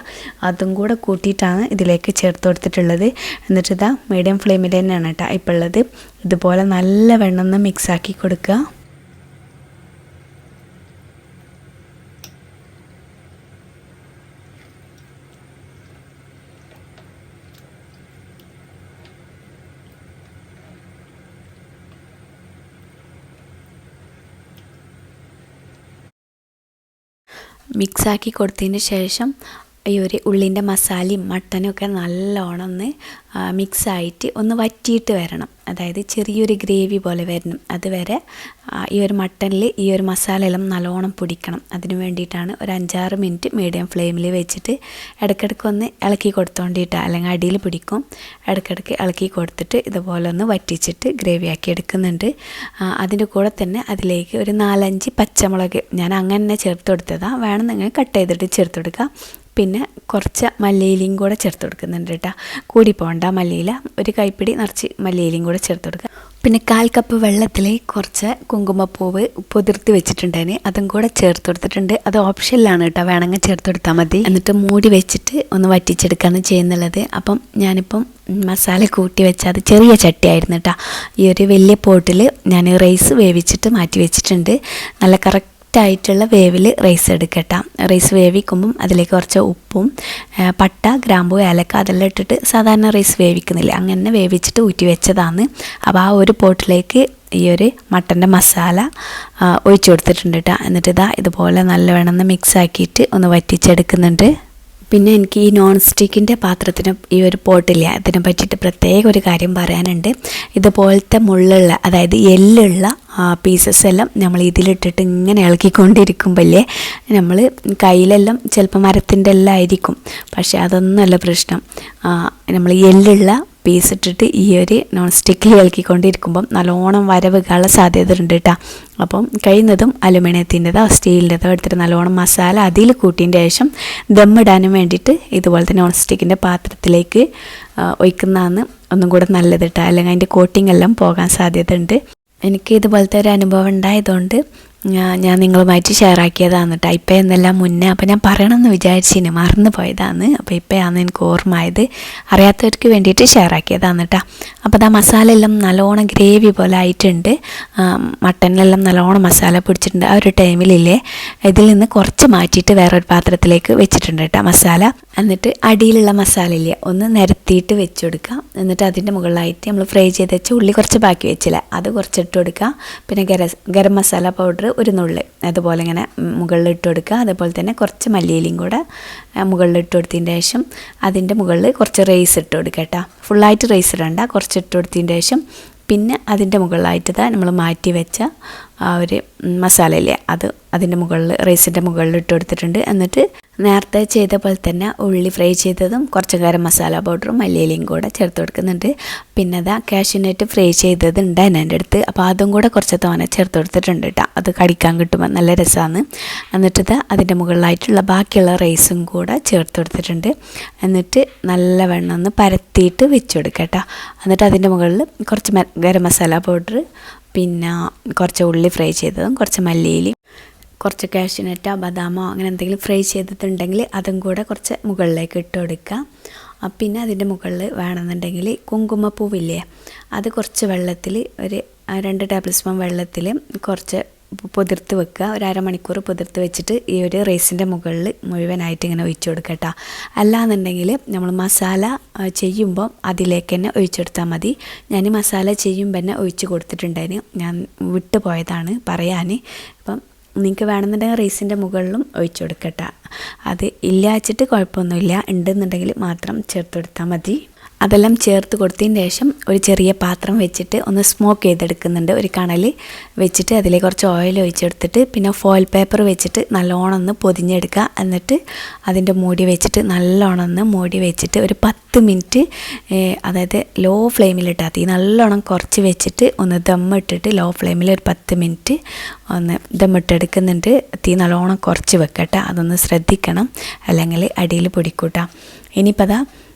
Speaker 1: അതും കൂടെ കൂട്ടിയിട്ടാണ് ഇതിലേക്ക് ചേർത്ത് കൊടുത്തിട്ടുള്ളത്. എന്നിട്ട് ഇതാ മീഡിയം ഫ്ലെയിമിൽ തന്നെയാണ് കേട്ടോ ഇപ്പോൾ ഉള്ളത്. ഇതുപോലെ നല്ല വെണ്ണം മിക്സാക്കി കൊടുക്കുക. മിക്സാക്കി കൊടുത്തതിന് ശേഷം ഈ ഒരു ഉള്ളിൻ്റെ മസാലയും മട്ടനും ഒക്കെ നല്ലോണം ഒന്ന് മിക്സായിട്ട് ഒന്ന് വറ്റിയിട്ട് വരണം. അതായത് ചെറിയൊരു ഗ്രേവി പോലെ വരണം. അതുവരെ ഈ ഒരു മട്ടനിൽ ഈ ഒരു മസാല എല്ലാം നല്ലോണം പിടിക്കണം. അതിന് വേണ്ടിയിട്ടാണ് ഒരു 5-6 മിനിറ്റ് മീഡിയം ഫ്ലെയിമിൽ വെച്ചിട്ട് ഇടയ്ക്കിടയ്ക്ക് ഒന്ന് ഇളക്കി കൊടുത്തോണ്ടിട്ട്, അല്ലെങ്കിൽ അടിയിൽ പിടിക്കും. ഇടയ്ക്കിടയ്ക്ക് ഇളക്കി കൊടുത്തിട്ട് ഇതുപോലെ ഒന്ന് വറ്റിച്ചിട്ട് ഗ്രേവി ആക്കി എടുക്കുന്നുണ്ട്. അതിൻ്റെ കൂടെ തന്നെ അതിലേക്ക് ഒരു 4-5 പച്ചമുളക് ഞാൻ അങ്ങനെ ചേർത്ത് കൊടുത്തതാണ്. വേണമെന്നെങ്കിൽ കട്ട് ചെയ്തിട്ട് ചേർത്ത് കൊടുക്കുക. പിന്നെ കുറച്ച് മല്ലിയിലയും കൂടെ ചേർത്ത് കൊടുക്കുന്നുണ്ട് കേട്ടോ. കൂടി പോകണ്ട മല്ലിയില, ഒരു കൈപ്പിടി നിറച്ച് മല്ലിയിലയും കൂടെ ചേർത്ത് കൊടുക്കുക. പിന്നെ 1/4 കപ്പ് വെള്ളത്തിൽ കുറച്ച് കുങ്കുമപ്പൂവ് പൊതിർത്തി വെച്ചിട്ടുണ്ടായിന്, അതും കൂടെ ചേർത്ത് കൊടുത്തിട്ടുണ്ട്. അത് ഓപ്ഷനിലാണ് കേട്ടോ, വേണമെങ്കിൽ ചേർത്ത് കൊടുത്താൽ മതി. എന്നിട്ട് മൂടി വെച്ചിട്ട് ഒന്ന് വറ്റിച്ചെടുക്കുകയാണ് ചെയ്യുന്നുള്ളത്. അപ്പം ഞാനിപ്പം മസാല കൂട്ടി വെച്ചാൽ അത് ചെറിയ ചട്ടിയായിരുന്നു കേട്ടോ. ഈ ഒരു വലിയ പോട്ടിൽ ഞാൻ റൈസ് വേവിച്ചിട്ട് മാറ്റി വെച്ചിട്ടുണ്ട്. നല്ല കറക്റ്റായിട്ടുള്ള വേവിൽ റൈസ് എടുക്കട്ടോ. റൈസ് വേവിക്കുമ്പം അതിലേക്ക് കുറച്ച് ഉപ്പും പട്ട, ഗ്രാമ്പൂ, ഏലക്ക അതെല്ലാം ഇട്ടിട്ട് സാധാരണ റൈസ് വേവിക്കുന്നില്ല, അങ്ങനെ വേവിച്ചിട്ട് ഊറ്റി വെച്ചതാണ്. അപ്പോൾ ആ ഒരു പോട്ടിലേക്ക് ഈ ഒരു മട്ടൻ്റെ മസാല ഒഴിച്ചു കൊടുത്തിട്ടുണ്ട് കേട്ടോ. എന്നിട്ട് ഇതുപോലെ നല്ലവണ്ണം മിക്സ് ആക്കിയിട്ട് ഒന്ന് വറ്റിച്ചെടുക്കുന്നുണ്ട്. പിന്നെ എനിക്ക് ഈ നോൺ സ്റ്റിക്കിൻ്റെ പാത്രത്തിന് ഈ ഒരു പോട്ടില്ല, അതിനെ പറ്റിയിട്ട് പ്രത്യേക ഒരു കാര്യം പറയാനുണ്ട്. ഇതുപോലത്തെ മുള്ളുള്ള, അതായത് എല്ലുള്ള പീസസ് എല്ലാം നമ്മൾ ഇതിലിട്ടിട്ട് ഇങ്ങനെ ഇളക്കിക്കൊണ്ടിരിക്കുമ്പോഴേ നമ്മൾ കയ്യിലെല്ലാം ചിലപ്പോൾ മരത്തിൻ്റെ എല്ലാം ആയിരിക്കും, പക്ഷേ അതൊന്നുമല്ല പ്രശ്നം. നമ്മൾ എല്ലുള്ള പീസ് ഇട്ടിട്ട് ഈ ഒരു നോൺ സ്റ്റിക്കിൽ ഇളക്കിക്കൊണ്ടിരിക്കുമ്പം നല്ലോണം വരവുകാനുള്ള സാധ്യത ഉണ്ട് കേട്ടോ. അപ്പം കഴിയുന്നതും അലുമിനിയത്തിൻ്റെതോ സ്റ്റീലിൻ്റെതോ എടുത്തിട്ട് നല്ലോണം മസാല അതിൽ കൂട്ടിയതിൻ്റെ ശേഷം ദമ്മിടാനും വേണ്ടിയിട്ട് ഇതുപോലത്തെ നോൺ സ്റ്റിക്കിൻ്റെ പാത്രത്തിലേക്ക് ഒഴിക്കുന്നതാണ് ഒന്നും കൂടെ നല്ലത് കേട്ടോ. അല്ലെങ്കിൽ അതിൻ്റെ കോട്ടിംഗ് എല്ലാം പോകാൻ സാധ്യത ഉണ്ട്. എനിക്ക് ഇതുപോലത്തെ ഒരു അനുഭവം ഉണ്ടായതുകൊണ്ട് ഞാൻ നിങ്ങളുമായിട്ട് ഷെയർ ആക്കിയതാണ് കേട്ടോ. ഇപ്പം എന്നെല്ലാം മുന്നേ അപ്പോൾ ഞാൻ പറയണമെന്ന് വിചാരിച്ചിന്, മറന്നു പോയതാണ്. അപ്പോൾ ഇപ്പോഴാണ് എനിക്ക് ഓർമ്മയായത്. അറിയാത്തവർക്ക് വേണ്ടിയിട്ട് ഷെയർ ആക്കിയതാണ് കേട്ടോ. അപ്പോൾ മസാല എല്ലാം നല്ലോണം ഗ്രേവി പോലെ ആയിട്ടുണ്ട്. മട്ടനിലെല്ലാം നല്ലോണം മസാല പിടിച്ചിട്ടുണ്ട്. ആ ഒരു ടൈമിലില്ലേ ഇതിൽ നിന്ന് കുറച്ച് മാറ്റിയിട്ട് വേറൊരു പാത്രത്തിലേക്ക് വെച്ചിട്ടുണ്ട് കേട്ടോ മസാല. എന്നിട്ട് അടിയിലുള്ള മസാല ഇല്ലേ ഒന്ന് നിരത്തിയിട്ട് വെച്ച് കൊടുക്കുക. എന്നിട്ട് അതിൻ്റെ മുകളിലായിട്ട് നമ്മൾ ഫ്രൈ ചെയ്ത് വെച്ച ഉള്ളി കുറച്ച് ബാക്കി വെച്ചില്ല, അത് കുറച്ചിട്ട് കൊടുക്കുക. പിന്നെ ഗരം മസാല പൗഡർ ഒരു നുള്ള് അതുപോലെ ഇങ്ങനെ മുകളിൽ ഇട്ട് കൊടുക്കുക. അതുപോലെ തന്നെ കുറച്ച് മല്ലിയിലയും കൂടെ മുകളിൽ ഇട്ട് കൊടുത്തതിൻ്റെ ശേഷം അതിൻ്റെ മുകളിൽ കുറച്ച് റൈസ് ഇട്ട് കൊടുക്കുക കേട്ടോ. ഫുള്ളായിട്ട് റൈസ് ഇടണ്ട, കുറച്ച് ഇട്ട് കൊടുത്തതിൻ്റെ ശേഷം പിന്നെ അതിൻ്റെ മുകളിലായിട്ട് നമ്മൾ മാറ്റി വെച്ച ആ ഒരു മസാല ഇല്ലേ അത് അതിൻ്റെ മുകളിൽ റൈസിൻ്റെ മുകളിൽ ഇട്ട് കൊടുത്തിട്ടുണ്ട്. എന്നിട്ട് നേരത്തെ ചെയ്ത പോലെ തന്നെ ഉള്ളി ഫ്രൈ ചെയ്തതും കുറച്ച് ഗരം മസാല പൗഡറും മല്ലിയിലയും കൂടെ ചേർത്ത് കൊടുക്കുന്നുണ്ട്. പിന്നെ കാഷ്യൂനട്ട് ഫ്രൈ ചെയ്തത് ഉണ്ടായിരുന്നു എൻ്റെ അടുത്ത്, അപ്പോൾ അതും കൂടെ കുറച്ച് തോനെ ചേർത്ത് കൊടുത്തിട്ടുണ്ട് കേട്ടോ. അത് കടിക്കാൻ കിട്ടുമ്പോൾ നല്ല രസമാണ്. എന്നിട്ട് അതിൻ്റെ മുകളിലായിട്ടുള്ള ബാക്കിയുള്ള റൈസും കൂടെ ചേർത്ത് കൊടുത്തിട്ടുണ്ട്. എന്നിട്ട് നല്ലവണ്ണം ഒന്ന് പരത്തിയിട്ട് വെച്ച് കൊടുക്കുക കേട്ടോ. എന്നിട്ട് അതിൻ്റെ മുകളിൽ കുറച്ച് ഗരം മസാല പൗഡർ, പിന്നെ കുറച്ച് ഉള്ളി ഫ്രൈ ചെയ്തതും കുറച്ച് മല്ലിയിലയും കുറച്ച് കാഷ്യൂനട്ടോ ബദാമോ അങ്ങനെ എന്തെങ്കിലും ഫ്രൈ ചെയ്തിട്ടുണ്ടെങ്കിൽ അതും കൂടെ കുറച്ച് മുകളിലേക്ക് ഇട്ട് കൊടുക്കുക. പിന്നെ അതിൻ്റെ മുകളിൽ വേണമെന്നുണ്ടെങ്കിൽ കുങ്കുമപ്പൂവില്ലേ അത് കുറച്ച് വെള്ളത്തിൽ ഒരു 2 ടേബിൾ സ്പൂൺ വെള്ളത്തിൽ കുറച്ച് പൊതിർത്ത് വെക്കുക. ഒരു അരമണിക്കൂർ പൊതിർത്ത് വെച്ചിട്ട് ഈ ഒരു റൈസിൻ്റെ മുകളിൽ മുഴുവനായിട്ട് ഇങ്ങനെ ഒഴിച്ചു കൊടുക്കുക കേട്ടോ. അല്ലാന്നുണ്ടെങ്കിൽ നമ്മൾ മസാല ചെയ്യുമ്പോൾ അതിലേക്ക് തന്നെ ഒഴിച്ചെടുത്താൽ മതി. ഞാൻ മസാല ചെയ്യുമ്പോൾ തന്നെ ഒഴിച്ച് കൊടുത്തിട്ടുണ്ടായിരുന്നു, ഞാൻ വിട്ടുപോയതാണ് പറയാൻ. അപ്പം നിങ്ങൾക്ക് വേണമെന്നുണ്ടെങ്കിൽ റൈസിൻ്റെ മുകളിലും ഒഴിച്ചു കൊടുക്കട്ടെ. അത് ഇല്ല വെച്ചിട്ട് കുഴപ്പമൊന്നുമില്ല, ഉണ്ടെന്നുണ്ടെങ്കിൽ മാത്രം ചേർത്ത് കൊടുത്താൽ മതി. അതെല്ലാം ചേർത്ത് കൊടുത്തതിന് ശേഷം ഒരു ചെറിയ പാത്രം വെച്ചിട്ട് ഒന്ന് സ്മോക്ക് ചെയ്തെടുക്കുന്നുണ്ട്. ഒരു കണൽ വെച്ചിട്ട് അതിലേക്ക് കുറച്ച് ഓയിൽ ഒഴിച്ചെടുത്തിട്ട് പിന്നെ ഫോയിൽ പേപ്പർ വെച്ചിട്ട് നല്ലോണം ഒന്ന് പൊതിഞ്ഞെടുക്കുക. എന്നിട്ട് അതിൻ്റെ മൂടി വെച്ചിട്ട് നല്ലോണം ഒന്ന് മൂടി വെച്ചിട്ട് ഒരു 10 മിനിറ്റ് അതായത് ലോ ഫ്ലെയിമിലിട്ടാൽ തീ നല്ലോണം കുറച്ച് വെച്ചിട്ട് ഒന്ന് ദമ്മിട്ടിട്ട് ലോ ഫ്ലെയിമിൽ ഒരു 10 മിനിറ്റ് ഒന്ന് ദമ്മിട്ടെടുക്കുന്നുണ്ട്. തീ നല്ലോണം കുറച്ച് വെക്കട്ടെ, അതൊന്ന് ശ്രദ്ധിക്കണം, അല്ലെങ്കിൽ അടിയിൽ പൊടിക്കൂട്ടാം. ഇനിയിപ്പോൾ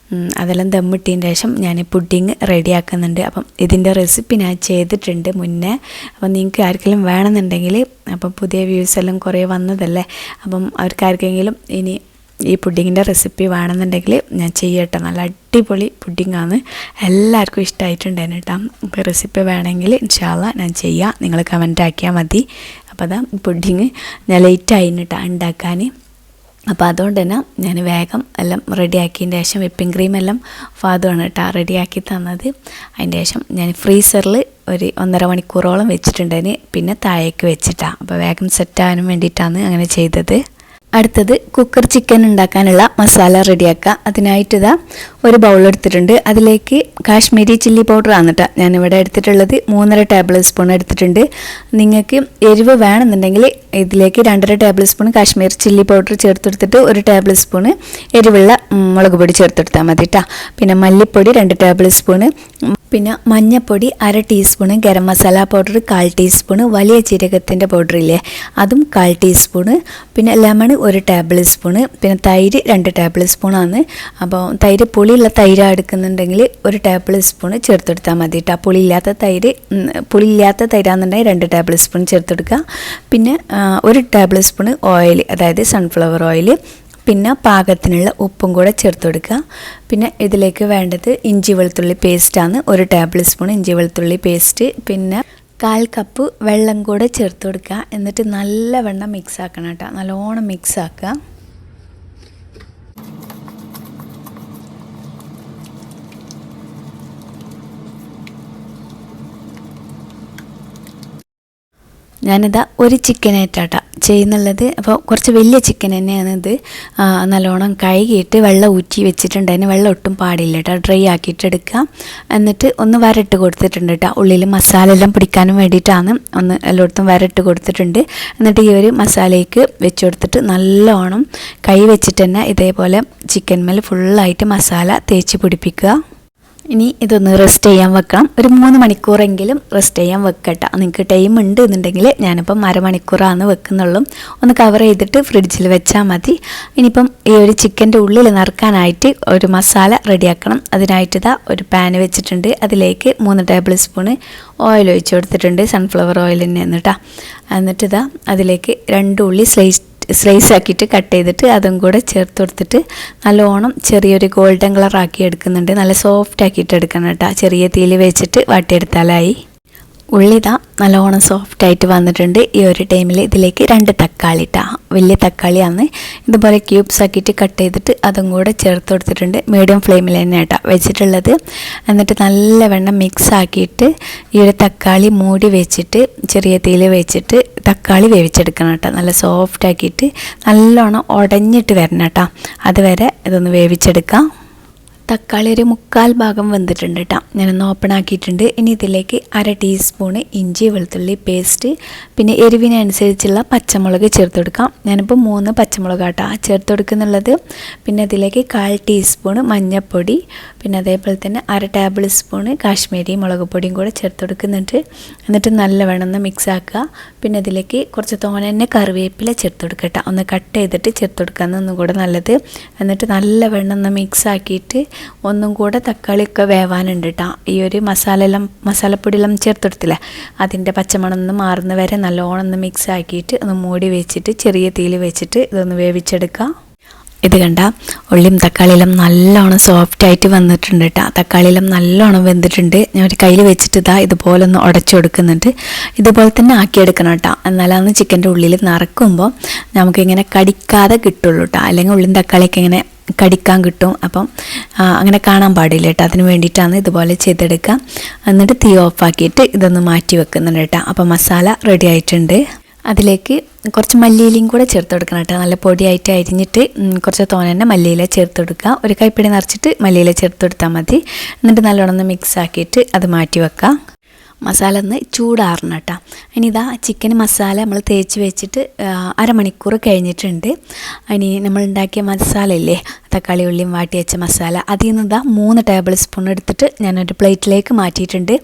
Speaker 1: അതെല്ലാം ദമ്മിട്ടതിന് ശേഷം ഞാൻ പുഡിങ് റെഡിയാക്കുന്നുണ്ട്. അപ്പം ഇതിൻ്റെ റെസിപ്പി ഞാൻ ചെയ്തിട്ടുണ്ട് മുന്നേ. അപ്പം നിങ്ങൾക്ക് ആർക്കെങ്കിലും വേണമെന്നുണ്ടെങ്കിൽ, അപ്പം പുതിയ വ്യൂസ് എല്ലാം കുറേ വന്നതല്ലേ, അപ്പം അവർക്കാർക്കെങ്കിലും ഇനി ഈ പുഡിങ്ങിൻ്റെ റെസിപ്പി വേണമെന്നുണ്ടെങ്കിൽ ഞാൻ ചെയ്യട്ടെ. നല്ല അടിപൊളി പുഡിങ്ങാണ്, എല്ലാവർക്കും ഇഷ്ടമായിട്ടുണ്ടായിരുന്നു കേട്ടോ. അപ്പോൾ റെസിപ്പി വേണമെങ്കിൽ ഇൻഷാ അള്ളാ ഞാൻ ചെയ്യാം, നിങ്ങൾ കമൻ്റ് ആക്കിയാൽ മതി. അപ്പോൾ പുഡിങ് ഞാൻ ലേറ്റായിരുന്നു കേട്ടോ ഉണ്ടാക്കാൻ. അപ്പോൾ അതുകൊണ്ട് തന്നെ ഞാൻ വേഗം എല്ലാം റെഡിയാക്കിയതിൻ്റെ ശേഷം വിപ്പിംഗ് ക്രീമെല്ലാം ഫാദുമാണ് കേട്ടോ റെഡിയാക്കി തന്നത്. അതിൻ്റെ ശേഷം ഞാൻ ഫ്രീസറിൽ ഒരു 1.5 മണിക്കൂറോളം വെച്ചിട്ടുണ്ടതിന്, പിന്നെ താഴേക്ക് വെച്ചിട്ടാണ്. അപ്പോൾ വേഗം സെറ്റാകാനും വേണ്ടിയിട്ടാണ് അങ്ങനെ ചെയ്തത്. അടുത്തത് കുക്കർ ചിക്കൻ ഉണ്ടാക്കാനുള്ള മസാല റെഡിയാക്കുക. അതിനായിട്ട് ഇതാ ഒരു ബൗൾ എടുത്തിട്ടുണ്ട്. അതിലേക്ക് കാശ്മീരി ചില്ലി പൗഡർ ആണ് കേട്ടോ ഞാനിവിടെ എടുത്തിട്ടുള്ളത്. 3.5 ടേബിൾ സ്പൂൺ എടുത്തിട്ടുണ്ട്. നിങ്ങൾക്ക് എരിവ് വേണമെന്നുണ്ടെങ്കിൽ ഇതിലേക്ക് 2.5 tablespoon Kashmir chilli powder ചേർത്തെടുത്തിട്ട് 1 ടേബിൾ സ്പൂൺ എരിവുള്ള മുളക് പൊടി ചേർത്തെടുത്താൽ മതി കേട്ടോ. പിന്നെ മല്ലിപ്പൊടി 2 ടേബിൾ സ്പൂണ്, പിന്നെ മഞ്ഞൾപ്പൊടി 1/2 teaspoon, garam masala powder 1/4 teaspoon, വലിയ ജീരകത്തിൻ്റെ പൗഡർ ഇല്ലേ അതും 1/4 ടീസ്പൂണ്, പിന്നെ ലെമൺ 1 ടേബിൾ സ്പൂണ്, പിന്നെ തൈര് 2 ടേബിൾ സ്പൂണാണ്. അപ്പോൾ തൈര് പുളിയുള്ള തൈര് എടുക്കുന്നുണ്ടെങ്കിൽ 1 ടേബിൾ സ്പൂണ് ചേർത്തെടുത്താൽ മതി കേട്ടോ. പുളിയില്ലാത്ത തൈരാണെന്നുണ്ടെങ്കിൽ 2 ടേബിൾ സ്പൂൺ ചേർത്തെടുക്കുക. പിന്നെ 1 ടേബിൾ സ്പൂണ് ഓയിൽ, അതായത് സൺഫ്ലവർ ഓയിൽ, പിന്നെ പാകത്തിനുള്ള ഉപ്പും കൂടെ ചേർത്ത് കൊടുക്കുക. പിന്നെ ഇതിലേക്ക് വേണ്ടത് ഇഞ്ചി വെളുത്തുള്ളി പേസ്റ്റാണ്. 1 ടേബിൾ സ്പൂൺ ഇഞ്ചി വെളുത്തുള്ളി പേസ്റ്റ്, പിന്നെ 1/4 കപ്പ് വെള്ളം കൂടെ ചേർത്ത് കൊടുക്കുക. എന്നിട്ട് നല്ലവണ്ണം മിക്സ് ആക്കണം കേട്ടോ, നല്ലോണം മിക്സ് ആക്കുക. ഞാനിതാ ഒരു ചിക്കനായിട്ടാണ് ചെയ്യുന്നുള്ളത്. അപ്പോൾ കുറച്ച് വലിയ ചിക്കൻ തന്നെയാണ് ഇത്. നല്ലോണം കഴുകിയിട്ട് വെള്ളം ഊറ്റി വെച്ചിട്ടുണ്ട്. അതിന് വെള്ളം ഒട്ടും പാടില്ല കേട്ടോ, ഡ്രൈ ആക്കിയിട്ട് എടുക്കുക. എന്നിട്ട് ഒന്ന് വരട്ട് കൊടുത്തിട്ടുണ്ട് കേട്ടോ. ഉള്ളിൽ മസാല എല്ലാം പിടിക്കാനും വേണ്ടിയിട്ടാണ് ഒന്ന് എല്ലായിടത്തും വരട്ട് കൊടുത്തിട്ടുണ്ട്. എന്നിട്ട് ഈ ഒരു മസാലയ്ക്ക് വെച്ച് കൊടുത്തിട്ട് നല്ലോണം കൈ വെച്ചിട്ട് തന്നെ ഇതേപോലെ ചിക്കൻ മേൽ ഫുള്ളായിട്ട് മസാല തേച്ച് പിടിപ്പിക്കുക. ഇനി ഇതൊന്ന് റെസ്റ്റ് ചെയ്യാൻ വെക്കണം. ഒരു 3 മണിക്കൂറെങ്കിലും റെസ്റ്റ് ചെയ്യാൻ വെക്കട്ടെ. നിങ്ങൾക്ക് ടൈം ഉണ്ട് എന്നുണ്ടെങ്കിൽ ഞാനിപ്പം 1/2 മണിക്കൂറാണ് വെക്കുന്നുള്ളൂ. ഒന്ന് കവർ ചെയ്തിട്ട് ഫ്രിഡ്ജിൽ വെച്ചാൽ മതി. ഇനിയിപ്പം ഈ ഒരു ചിക്കൻ്റെ ഉള്ളിൽ നിറക്കാനായിട്ട് ഒരു മസാല റെഡിയാക്കണം. അതിനായിട്ട് ഇതാ ഒരു പാന് വെച്ചിട്ടുണ്ട്. അതിലേക്ക് 3 ടേബിൾ സ്പൂണ് ഓയിൽ ഒഴിച്ച് കൊടുത്തിട്ടുണ്ട്. സൺഫ്ലവർ ഓയിൽ തന്നെയാണ് കേട്ടോ. എന്നിട്ട് ഇതാ അതിലേക്ക് 2 ഉള്ളി സ്ലൈസ് ആക്കിയിട്ട് കട്ട് ചെയ്തിട്ട് അതും കൂടെ ചേർത്ത് കൊടുത്തിട്ട് നല്ലോണം ചെറിയൊരു ഗോൾഡൻ കളർ ആക്കി എടുക്കുന്നുണ്ട്. നല്ല സോഫ്റ്റ് ആക്കിയിട്ട് എടുക്കണം കേട്ടോ. ചെറിയ തീയിൽ വെച്ചിട്ട് വാട്ടിയെടുത്താലായി. ഉള്ളിതാ നല്ലോണം സോഫ്റ്റായിട്ട് വന്നിട്ടുണ്ട്. ഈ ഒരു ടൈമിൽ ഇതിലേക്ക് 2 തക്കാളി ഇട്ടാ, വലിയ തക്കാളിയാണ്. ഇതുപോലെ ക്യൂബ്സ് ആക്കിയിട്ട് കട്ട് ചെയ്തിട്ട് അതും കൂടെ ചേർത്ത് കൊടുത്തിട്ടുണ്ട്. മീഡിയം ഫ്ലെയിമിൽ തന്നെ കേട്ടോ വെച്ചിട്ടുള്ളത്. എന്നിട്ട് നല്ലവണ്ണം മിക്സ് ആക്കിയിട്ട് ഈ ഒരു തക്കാളി മൂടി വെച്ചിട്ട് ചെറിയ തീയിൽ വെച്ചിട്ട് തക്കാളി വേവിച്ചെടുക്കണം കേട്ടോ. നല്ല സോഫ്റ്റ് ആക്കിയിട്ട് നല്ലോണം ഉടഞ്ഞിട്ട് വരണം കേട്ടോ. അതുവരെ ഇതൊന്ന് വേവിച്ചെടുക്കാം. തക്കാളി ഒരു 1/4 ഭാഗം വെന്തിട്ടുണ്ട് കേട്ടോ. ഞാനൊന്ന് ഓപ്പൺ ആക്കിയിട്ടുണ്ട്. ഇനി ഇതിലേക്ക് 1/2 ടീസ്പൂണ് ഇഞ്ചി വെളുത്തുള്ളി പേസ്റ്റ്, പിന്നെ എരിവിനനുസരിച്ചുള്ള പച്ചമുളക് ചേർത്ത് കൊടുക്കാം. ഞാനിപ്പോൾ 3 പച്ചമുളക് കേട്ടോ ചേർത്ത് കൊടുക്കുന്നുള്ളത്. പിന്നെ ഇതിലേക്ക് 1/4 ടീസ്പൂണ് മഞ്ഞൾപ്പൊടി, പിന്നെ അതേപോലെ തന്നെ 1/2 ടേബിൾ സ്പൂണ് കാശ്മീരി മുളക് പൊടിയും കൂടെ ചേർത്ത് കൊടുക്കുന്നുണ്ട്. എന്നിട്ട് നല്ലവണ്ണം ഒന്ന് മിക്സ് ആക്കുക. പിന്നെ ഇതിലേക്ക് കുറച്ച് തോനെ കറിവേപ്പില ചേർത്ത് കൊടുക്കട്ടെ. ഒന്ന് കട്ട് ചെയ്തിട്ട് ചേർത്ത് കൊടുക്കാമെന്ന് ഒന്നും കൂടെ നല്ലത്. എന്നിട്ട് നല്ലവണ്ണം ഒന്ന് മിക്സ് ആക്കിയിട്ട് ഒന്നും കൂടെ തക്കാളിയൊക്കെ വേവാനുണ്ട് കേട്ടോ. ഈ ഒരു മസാലപ്പൊടിയെല്ലാം ചേർത്തെടുത്തില്ലേ, അതിൻ്റെ പച്ചമണം ഒന്ന് മാറുന്ന വരെ നല്ലോണം ഒന്ന് മിക്സ് ആക്കിയിട്ട് ഒന്ന് മൂടി വെച്ചിട്ട് ചെറിയ തീയിൽ വെച്ചിട്ട് ഇതൊന്ന് വേവിച്ചെടുക്കുക. ഇത് കണ്ട ഉള്ളിയും തക്കാളിയെല്ലാം നല്ലോണം സോഫ്റ്റായിട്ട് വന്നിട്ടുണ്ട് കേട്ടോ. തക്കാളിയെല്ലാം നല്ലോണം വെന്തിട്ടുണ്ട്. ഞാൻ ഒരു കയ്യിൽ വെച്ചിട്ട് ഇതുപോലെ ഒന്ന് ഉടച്ചു കൊടുക്കുന്നുണ്ട്. ഇതുപോലെ തന്നെ ആക്കിയെടുക്കണം കേട്ടോ. എന്നാലാണ് ചിക്കൻ്റെ ഉള്ളിൽ നിറക്കുമ്പോൾ നമുക്കിങ്ങനെ കടിക്കാതെ കിട്ടുള്ളൂ കേട്ടോ. അല്ലെങ്കിൽ ഉള്ളിയും തക്കാളിയൊക്കെ ഇങ്ങനെ കടിക്കാൻ കിട്ടും. അപ്പം അങ്ങനെ കാണാൻ പാടില്ല കേട്ടോ. അതിന് വേണ്ടിയിട്ടാണ് ഇതുപോലെ ചെയ്തെടുക്കുക. എന്നിട്ട് തീ ഓഫാക്കിയിട്ട് ഇതൊന്ന് മാറ്റി വെക്കുന്നുണ്ട് കേട്ടോ. അപ്പം മസാല റെഡി ആയിട്ടുണ്ട്. അതിലേക്ക് കുറച്ച് മല്ലിയിലയും കൂടെ ചേർത്ത് കൊടുക്കണം കേട്ടോ. നല്ല പൊടിയായിട്ട് അരിഞ്ഞിട്ട് കുറച്ച് തോനെ മല്ലിയില ചേർത്ത് കൊടുക്കുക. ഒരു കൈപ്പിടി നിറച്ചിട്ട് മല്ലിയില ചേർത്ത് കൊടുത്താൽ മതി. എന്നിട്ട് നല്ലോണം ഒന്ന് മിക്സ് ആക്കിയിട്ട് അത് മാറ്റി വെക്കാം. മസാല ഒന്ന് ചൂടാറണം കേട്ടോ. ഇനി ഇതാ ചിക്കൻ മസാല നമ്മൾ തേച്ച് വെച്ചിട്ട് 1/2 മണിക്കൂർ കഴിഞ്ഞിട്ടുണ്ട്. ഇനി നമ്മൾ ഉണ്ടാക്കിയ മസാല ഇല്ലേ, തക്കാളി ഉള്ളിയും വാട്ടി വെച്ച മസാല, അതിൽ നിന്ന് ഇതാ 3 ടേബിൾ സ്പൂൺ എടുത്തിട്ട് ഞാനൊരു പ്ലേറ്റിലേക്ക് മാറ്റിയിട്ടുണ്ട്.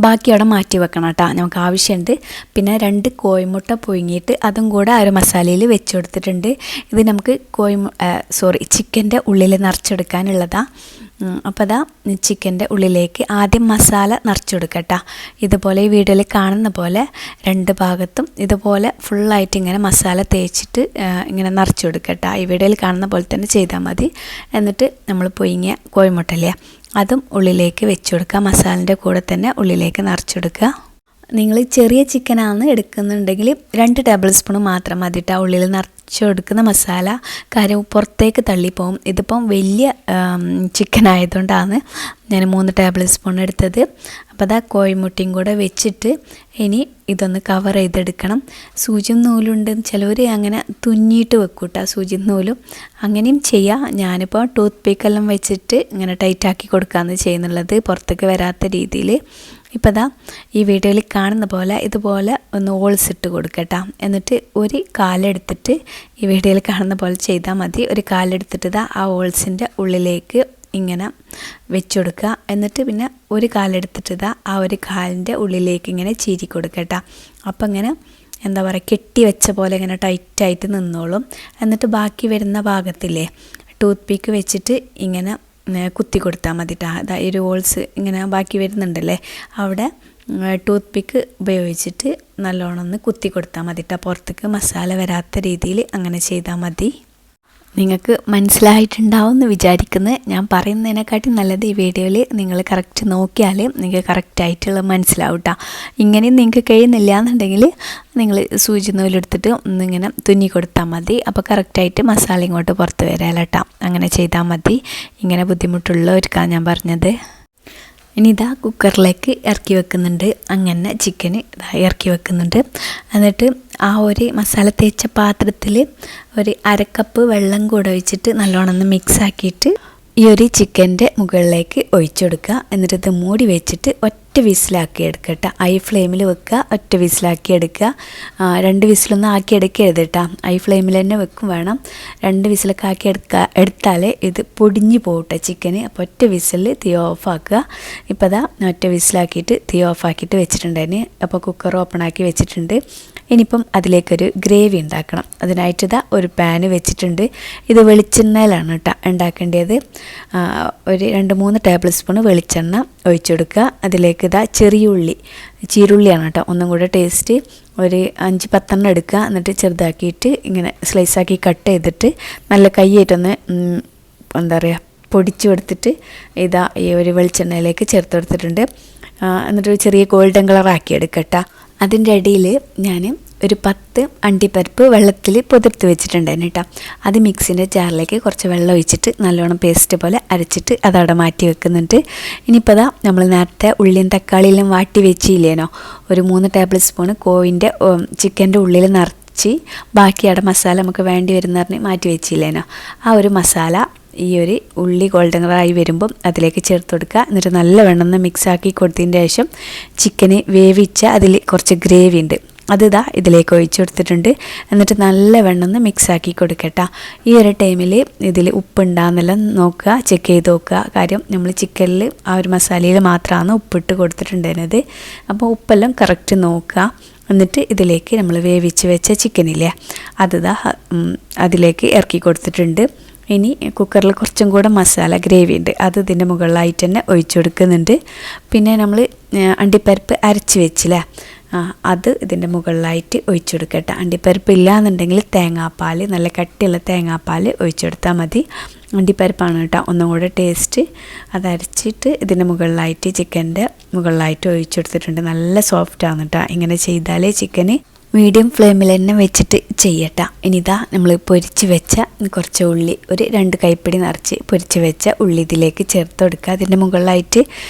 Speaker 1: ബാക്കി അവിടെ മാറ്റി വെക്കണം കേട്ടോ, നമുക്ക് ആവശ്യമുണ്ട്. പിന്നെ 2 കോഴിമുട്ട പുഴുങ്ങിയിട്ട് അതും കൂടെ ആ ഒരു മസാലയിൽ വെച്ച് കൊടുത്തിട്ടുണ്ട്. ഇത് നമുക്ക് ചിക്കൻ്റെ ഉള്ളിൽ നിറച്ചെടുക്കാനുള്ളതാണ്. അപ്പോൾ അതാ ചിക്കൻ്റെ ഉള്ളിലേക്ക് ആദ്യം മസാല നിറച്ച് കൊടുക്കട്ടോ. ഇതുപോലെ ഈ വീഡിയോയിൽ കാണുന്ന പോലെ 2 ഭാഗത്തും ഇതുപോലെ ഫുള്ളായിട്ട് ഇങ്ങനെ മസാല തേച്ചിട്ട് ഇങ്ങനെ നിറച്ച് കൊടുക്കട്ടോ. ഈ വീഡിയോയിൽ കാണുന്ന പോലെ തന്നെ ചെയ്താൽ മതി. എന്നിട്ട് നമ്മൾ പുഴുങ്ങിയ കോഴിമുട്ടല്ലേ അതും ഉള്ളിലേക്ക് വെച്ച് കൊടുക്കുക. മസാലൻ്റെ കൂടെ തന്നെ ഉള്ളിലേക്ക് നിറച്ചെടുക്കുക. നിങ്ങൾ ചെറിയ ചിക്കനാണ് എടുക്കുന്നുണ്ടെങ്കിൽ 2 ടേബിൾ സ്പൂൺ മാത്രം മതി കേട്ടോ ഉള്ളിൽ നിറച്ചെടുക്കുന്ന മസാല. കാര്യം പുറത്തേക്ക് തള്ളിപ്പോവും. ഇതിപ്പം വലിയ ചിക്കൻ ആയതുകൊണ്ടാണ് ഞാൻ 3 ടേബിൾ സ്പൂൺ എടുത്തത്. അപ്പോൾ അതാ കോഴിമുട്ടയും കൂടെ വെച്ചിട്ട് ഇനി ഇതൊന്ന് കവർ ചെയ്തെടുക്കണം. സൂചിയും നൂലുണ്ട്, ചിലവർ അങ്ങനെ തുന്നിയിട്ട് വെക്കൂട്ടാ സൂചിയും നൂലും, അങ്ങനെയും ചെയ്യാം. ഞാനിപ്പോൾ ടൂത്ത് പീക്കെല്ലാം വെച്ചിട്ട് ഇങ്ങനെ ടൈറ്റാക്കി കൊടുക്കാമെന്ന് ചെയ്യുന്നുള്ളത്, പുറത്തേക്ക് വരാത്ത രീതിയിൽ. ഇപ്പോൾ ദാ ഈ വീഡിയോയിൽ കാണുന്ന പോലെ ഇതുപോലെ ഒന്ന് ഹോൾസ് ഇട്ട് കൊടുക്കട്ടോ. എന്നിട്ട് ഒരു കാലെടുത്തിട്ട് ഈ വീഡിയോയിൽ കാണുന്ന പോലെ ചെയ്താൽ മതി. ഒരു കാലെടുത്തിട്ട് ദാ ആ ഹോൾസിൻ്റെ ഉള്ളിലേക്ക് ഇങ്ങനെ വെച്ച് കൊടുക്കുക. എന്നിട്ട് പിന്നെ ഒരു കാലെടുത്തിട്ട് ഇതാ ആ ഒരു കാലിൻ്റെ ഉള്ളിലേക്ക് ഇങ്ങനെ ചീരി കൊടുക്കട്ടോ. അപ്പം ഇങ്ങനെ എന്താ പറയുക, കെട്ടി വെച്ച പോലെ ഇങ്ങനെ ടൈറ്റായിട്ട് നിന്നോളും. എന്നിട്ട് ബാക്കി വരുന്ന ഭാഗത്തില്ലേ ടൂത്ത് പീക്ക് വെച്ചിട്ട് ഇങ്ങനെ കുത്തി കൊടുത്താൽ മതിട്ടാ. അതാ ഒരു ഹോൾസ് ഇങ്ങനെ ബാക്കി വരുന്നുണ്ടല്ലേ, അവിടെ ടൂത്ത് പിക്ക് ഉപയോഗിച്ചിട്ട് നല്ലോണം ഒന്ന് കുത്തി കൊടുത്താൽ മതിട്ടാ. പുറത്തേക്ക് മസാല വരാത്ത രീതിയിൽ അങ്ങനെ ചെയ്താൽ മതി. നിങ്ങൾക്ക് മനസ്സിലായിട്ടുണ്ടാവും എന്ന് വിചാരിക്കുന്നത്. ഞാൻ പറയുന്നതിനെക്കാട്ടി നല്ലത് ഈ വീഡിയോയിൽ നിങ്ങൾ കറക്റ്റ് നോക്കിയാൽ നിങ്ങൾക്ക് കറക്റ്റായിട്ടുള്ള മനസ്സിലാവും കേട്ടോ. ഇങ്ങനെയും നിങ്ങൾക്ക് കഴിയുന്നില്ല എന്നുണ്ടെങ്കിൽ നിങ്ങൾ സൂചി നൂലെടുത്തിട്ട് ഒന്നിങ്ങനെ തുന്നി കൊടുത്താൽ മതി. അപ്പോൾ കറക്റ്റായിട്ട് മസാല ഇങ്ങോട്ട് പുറത്ത് വരാമല്ലോ കേട്ടോ. അങ്ങനെ ചെയ്താൽ മതി. ഇങ്ങനെ ബുദ്ധിമുട്ടുള്ളവർക്കാണ് ഞാൻ പറഞ്ഞത്. ഇനി ഇതാ കുക്കറിലേക്ക് ഇറക്കി വെക്കുന്നുണ്ട്. അങ്ങനെ ചിക്കന് ഇതാ ഇറക്കി വെക്കുന്നുണ്ട്. എന്നിട്ട് ആ ഒരു മസാല തേച്ച പാത്രത്തിൽ ഒരു 1/2 കപ്പ് വെള്ളം കൂടെ ഒഴിച്ചിട്ട് നല്ലോണം ഒന്ന് മിക്സ് ആക്കിയിട്ട് ഈ ഒരു ചിക്കൻ്റെ മുകളിലേക്ക് ഒഴിച്ചു കൊടുക്കുക. എന്നിട്ട് ഇത് മൂടി വെച്ചിട്ട് ഒറ്റ വിസിലാക്കി എടുക്കട്ടോ. ഹൈ ഫ്ലെയിമിൽ വെക്കുക, ഒറ്റ വിസിലാക്കി എടുക്കുക. 2 വിസിലൊന്നും ആക്കി എടുക്കരുത് കേട്ടോ, ഹൈ ഫ്ലെയിമിൽ തന്നെ വെക്കും വേണം. 2 വിസിലൊക്കെ ആക്കി എടുത്താലേ ഇത് പൊടിഞ്ഞ് പോകട്ടെ ചിക്കന്. അപ്പോൾ ഒറ്റ വിസിലിൽ തീ ഓഫാക്കുക. ഇപ്പോൾ അതാ ഒറ്റ വിസിലാക്കിയിട്ട് തീ ഓഫാക്കിയിട്ട് വെച്ചിട്ടുണ്ടായിരുന്നു. അപ്പോൾ കുക്കർ ഓപ്പൺ ആക്കി വെച്ചിട്ടുണ്ട്. ഇനിയിപ്പം അതിലേക്കൊരു ഗ്രേവി ഉണ്ടാക്കണം. അതിനായിട്ട് ഇതാ ഒരു പാന് വെച്ചിട്ടുണ്ട്. ഇത് വെളിച്ചെണ്ണയിലാണ് കേട്ടോ ഉണ്ടാക്കേണ്ടത്. ഒരു 2-3 ടേബിൾ സ്പൂൺ വെളിച്ചെണ്ണ ഒഴിച്ചു കൊടുക്കുക. അതിലേക്ക് ഇതാ ചീരുള്ളിയാണ് കേട്ടോ ഒന്നും കൂടെ ടേസ്റ്റ്. ഒരു 5-10 എടുക്കുക. എന്നിട്ട് ചെറുതാക്കിയിട്ട് ഇങ്ങനെ സ്ലൈസാക്കി കട്ട് ചെയ്തിട്ട് നല്ല കൈയായിട്ടൊന്ന് എന്താ പറയുക പൊടിച്ചു കൊടുത്തിട്ട് ഇതാ ഈ ഒരു വെളിച്ചെണ്ണയിലേക്ക് ചേർത്ത് കൊടുത്തിട്ടുണ്ട്. എന്നിട്ട് ചെറിയ ഗോൾഡൻ കളറാക്കി എടുക്കട്ടോ. അതിൻ്റെ ഇടയിൽ ഞാൻ ഒരു 10 അണ്ടിപ്പരിപ്പ് വെള്ളത്തിൽ പുതിർത്ത് വെച്ചിട്ടുണ്ടായിരുന്നു കേട്ടോ. അത് മിക്സിൻ്റെ ജാറിലേക്ക് കുറച്ച് വെള്ളം ഒഴിച്ചിട്ട് നല്ലോണം പേസ്റ്റ് പോലെ അരച്ചിട്ട് അതവിടെ മാറ്റി വെക്കുന്നുണ്ട്. ഇനിയിപ്പോൾ അതാ നമ്മൾ നേരത്തെ ഉള്ളിയും തക്കാളിയെല്ലാം വാട്ടി വെച്ചില്ലേനോ, ഒരു 3 ടേബിൾ സ്പൂൺ ചിക്കൻ്റെ ഉള്ളിൽ നിറച്ച് ബാക്കി അവിടെ മസാല നമുക്ക് വേണ്ടി വരുന്ന പറഞ്ഞ് മാറ്റി വെച്ചില്ലേനോ, ആ ഒരു മസാല ഈ ഒരു ഉള്ളി ഗോൾഡൻ കളറായി വരുമ്പം അതിലേക്ക് ചേർത്ത് കൊടുക്കുക. എന്നിട്ട് നല്ല വെണ്ണം മിക്സാക്കി കൊടുത്തതിന് ശേഷം ചിക്കന് വേവിച്ച അതിൽ കുറച്ച് ഗ്രേവി ഉണ്ട്, അതിതാ ഇതിലേക്ക് ഒഴിച്ചു കൊടുത്തിട്ടുണ്ട്. എന്നിട്ട് നല്ല വെണ്ണം മിക്സാക്കി കൊടുക്കട്ടോ. ഈ ഒരു ടൈമിൽ ഇതിൽ ഉപ്പുണ്ടാകുന്നെല്ലാം നോക്കുക, ചെക്ക് ചെയ്ത് നോക്കുക. കാര്യം നമ്മൾ ചിക്കനിൽ ആ ഒരു മസാലയിൽ മാത്രമാണ് ഉപ്പിട്ട് കൊടുത്തിട്ടുണ്ടായിരുന്നത്. അപ്പോൾ ഉപ്പെല്ലാം കറക്റ്റ് നോക്കുക. എന്നിട്ട് ഇതിലേക്ക് നമ്മൾ വേവിച്ച് വെച്ച ചിക്കനില്ലേ അതിതാ അതിലേക്ക് ഇറക്കി കൊടുത്തിട്ടുണ്ട്. ഇനി കുക്കറിൽ കുറച്ചും കൂടെ മസാല ഗ്രേവി ഉണ്ട്, അത് ഇതിൻ്റെ മുകളിലായിട്ട് തന്നെ ഒഴിച്ചു കൊടുക്കുന്നുണ്ട്. പിന്നെ നമ്മൾ അണ്ടിപ്പരിപ്പ് അരച്ച് വെച്ചില്ലേ, അത് ഇതിൻ്റെ മുകളിലായിട്ട് ഒഴിച്ചു കൊടുക്കട്ടെ. അണ്ടിപ്പരിപ്പ് ഇല്ലയെന്നുണ്ടെങ്കിൽ തേങ്ങാപ്പാൽ, നല്ല കട്ടിയുള്ള തേങ്ങാപ്പാൽ ഒഴിച്ചു കൊടുത്താൽ മതി. അണ്ടിപ്പരിപ്പാണ് കേട്ടോ ഒന്നും കൂടെ ടേസ്റ്റ്. അത് അരച്ചിട്ട് ഇതിൻ്റെ മുകളിലായിട്ട് ചിക്കൻ്റെ മുകളിലായിട്ട് ഒഴിച്ചു കൊടുത്തിട്ടുണ്ട്. നല്ല സോഫ്റ്റാണ് കേട്ടോ. ഇങ്ങനെ ചെയ്താലേ ചിക്കന് മീഡിയം ഫ്ലെയിമിൽ തന്നെ വെച്ചിട്ട് ചെയ്യട്ടോ. ഇനിതാ നമ്മൾ പൊരിച്ച് വെച്ച കുറച്ച് ഉള്ളി, ഒരു 2 കൈപ്പിടി നിറച്ച് പൊരിച്ച് വെച്ച ഉള്ളി ഇതിലേക്ക് ചേർത്ത് കൊടുക്കുക. അതിൻ്റെ മുകളിലായിട്ട്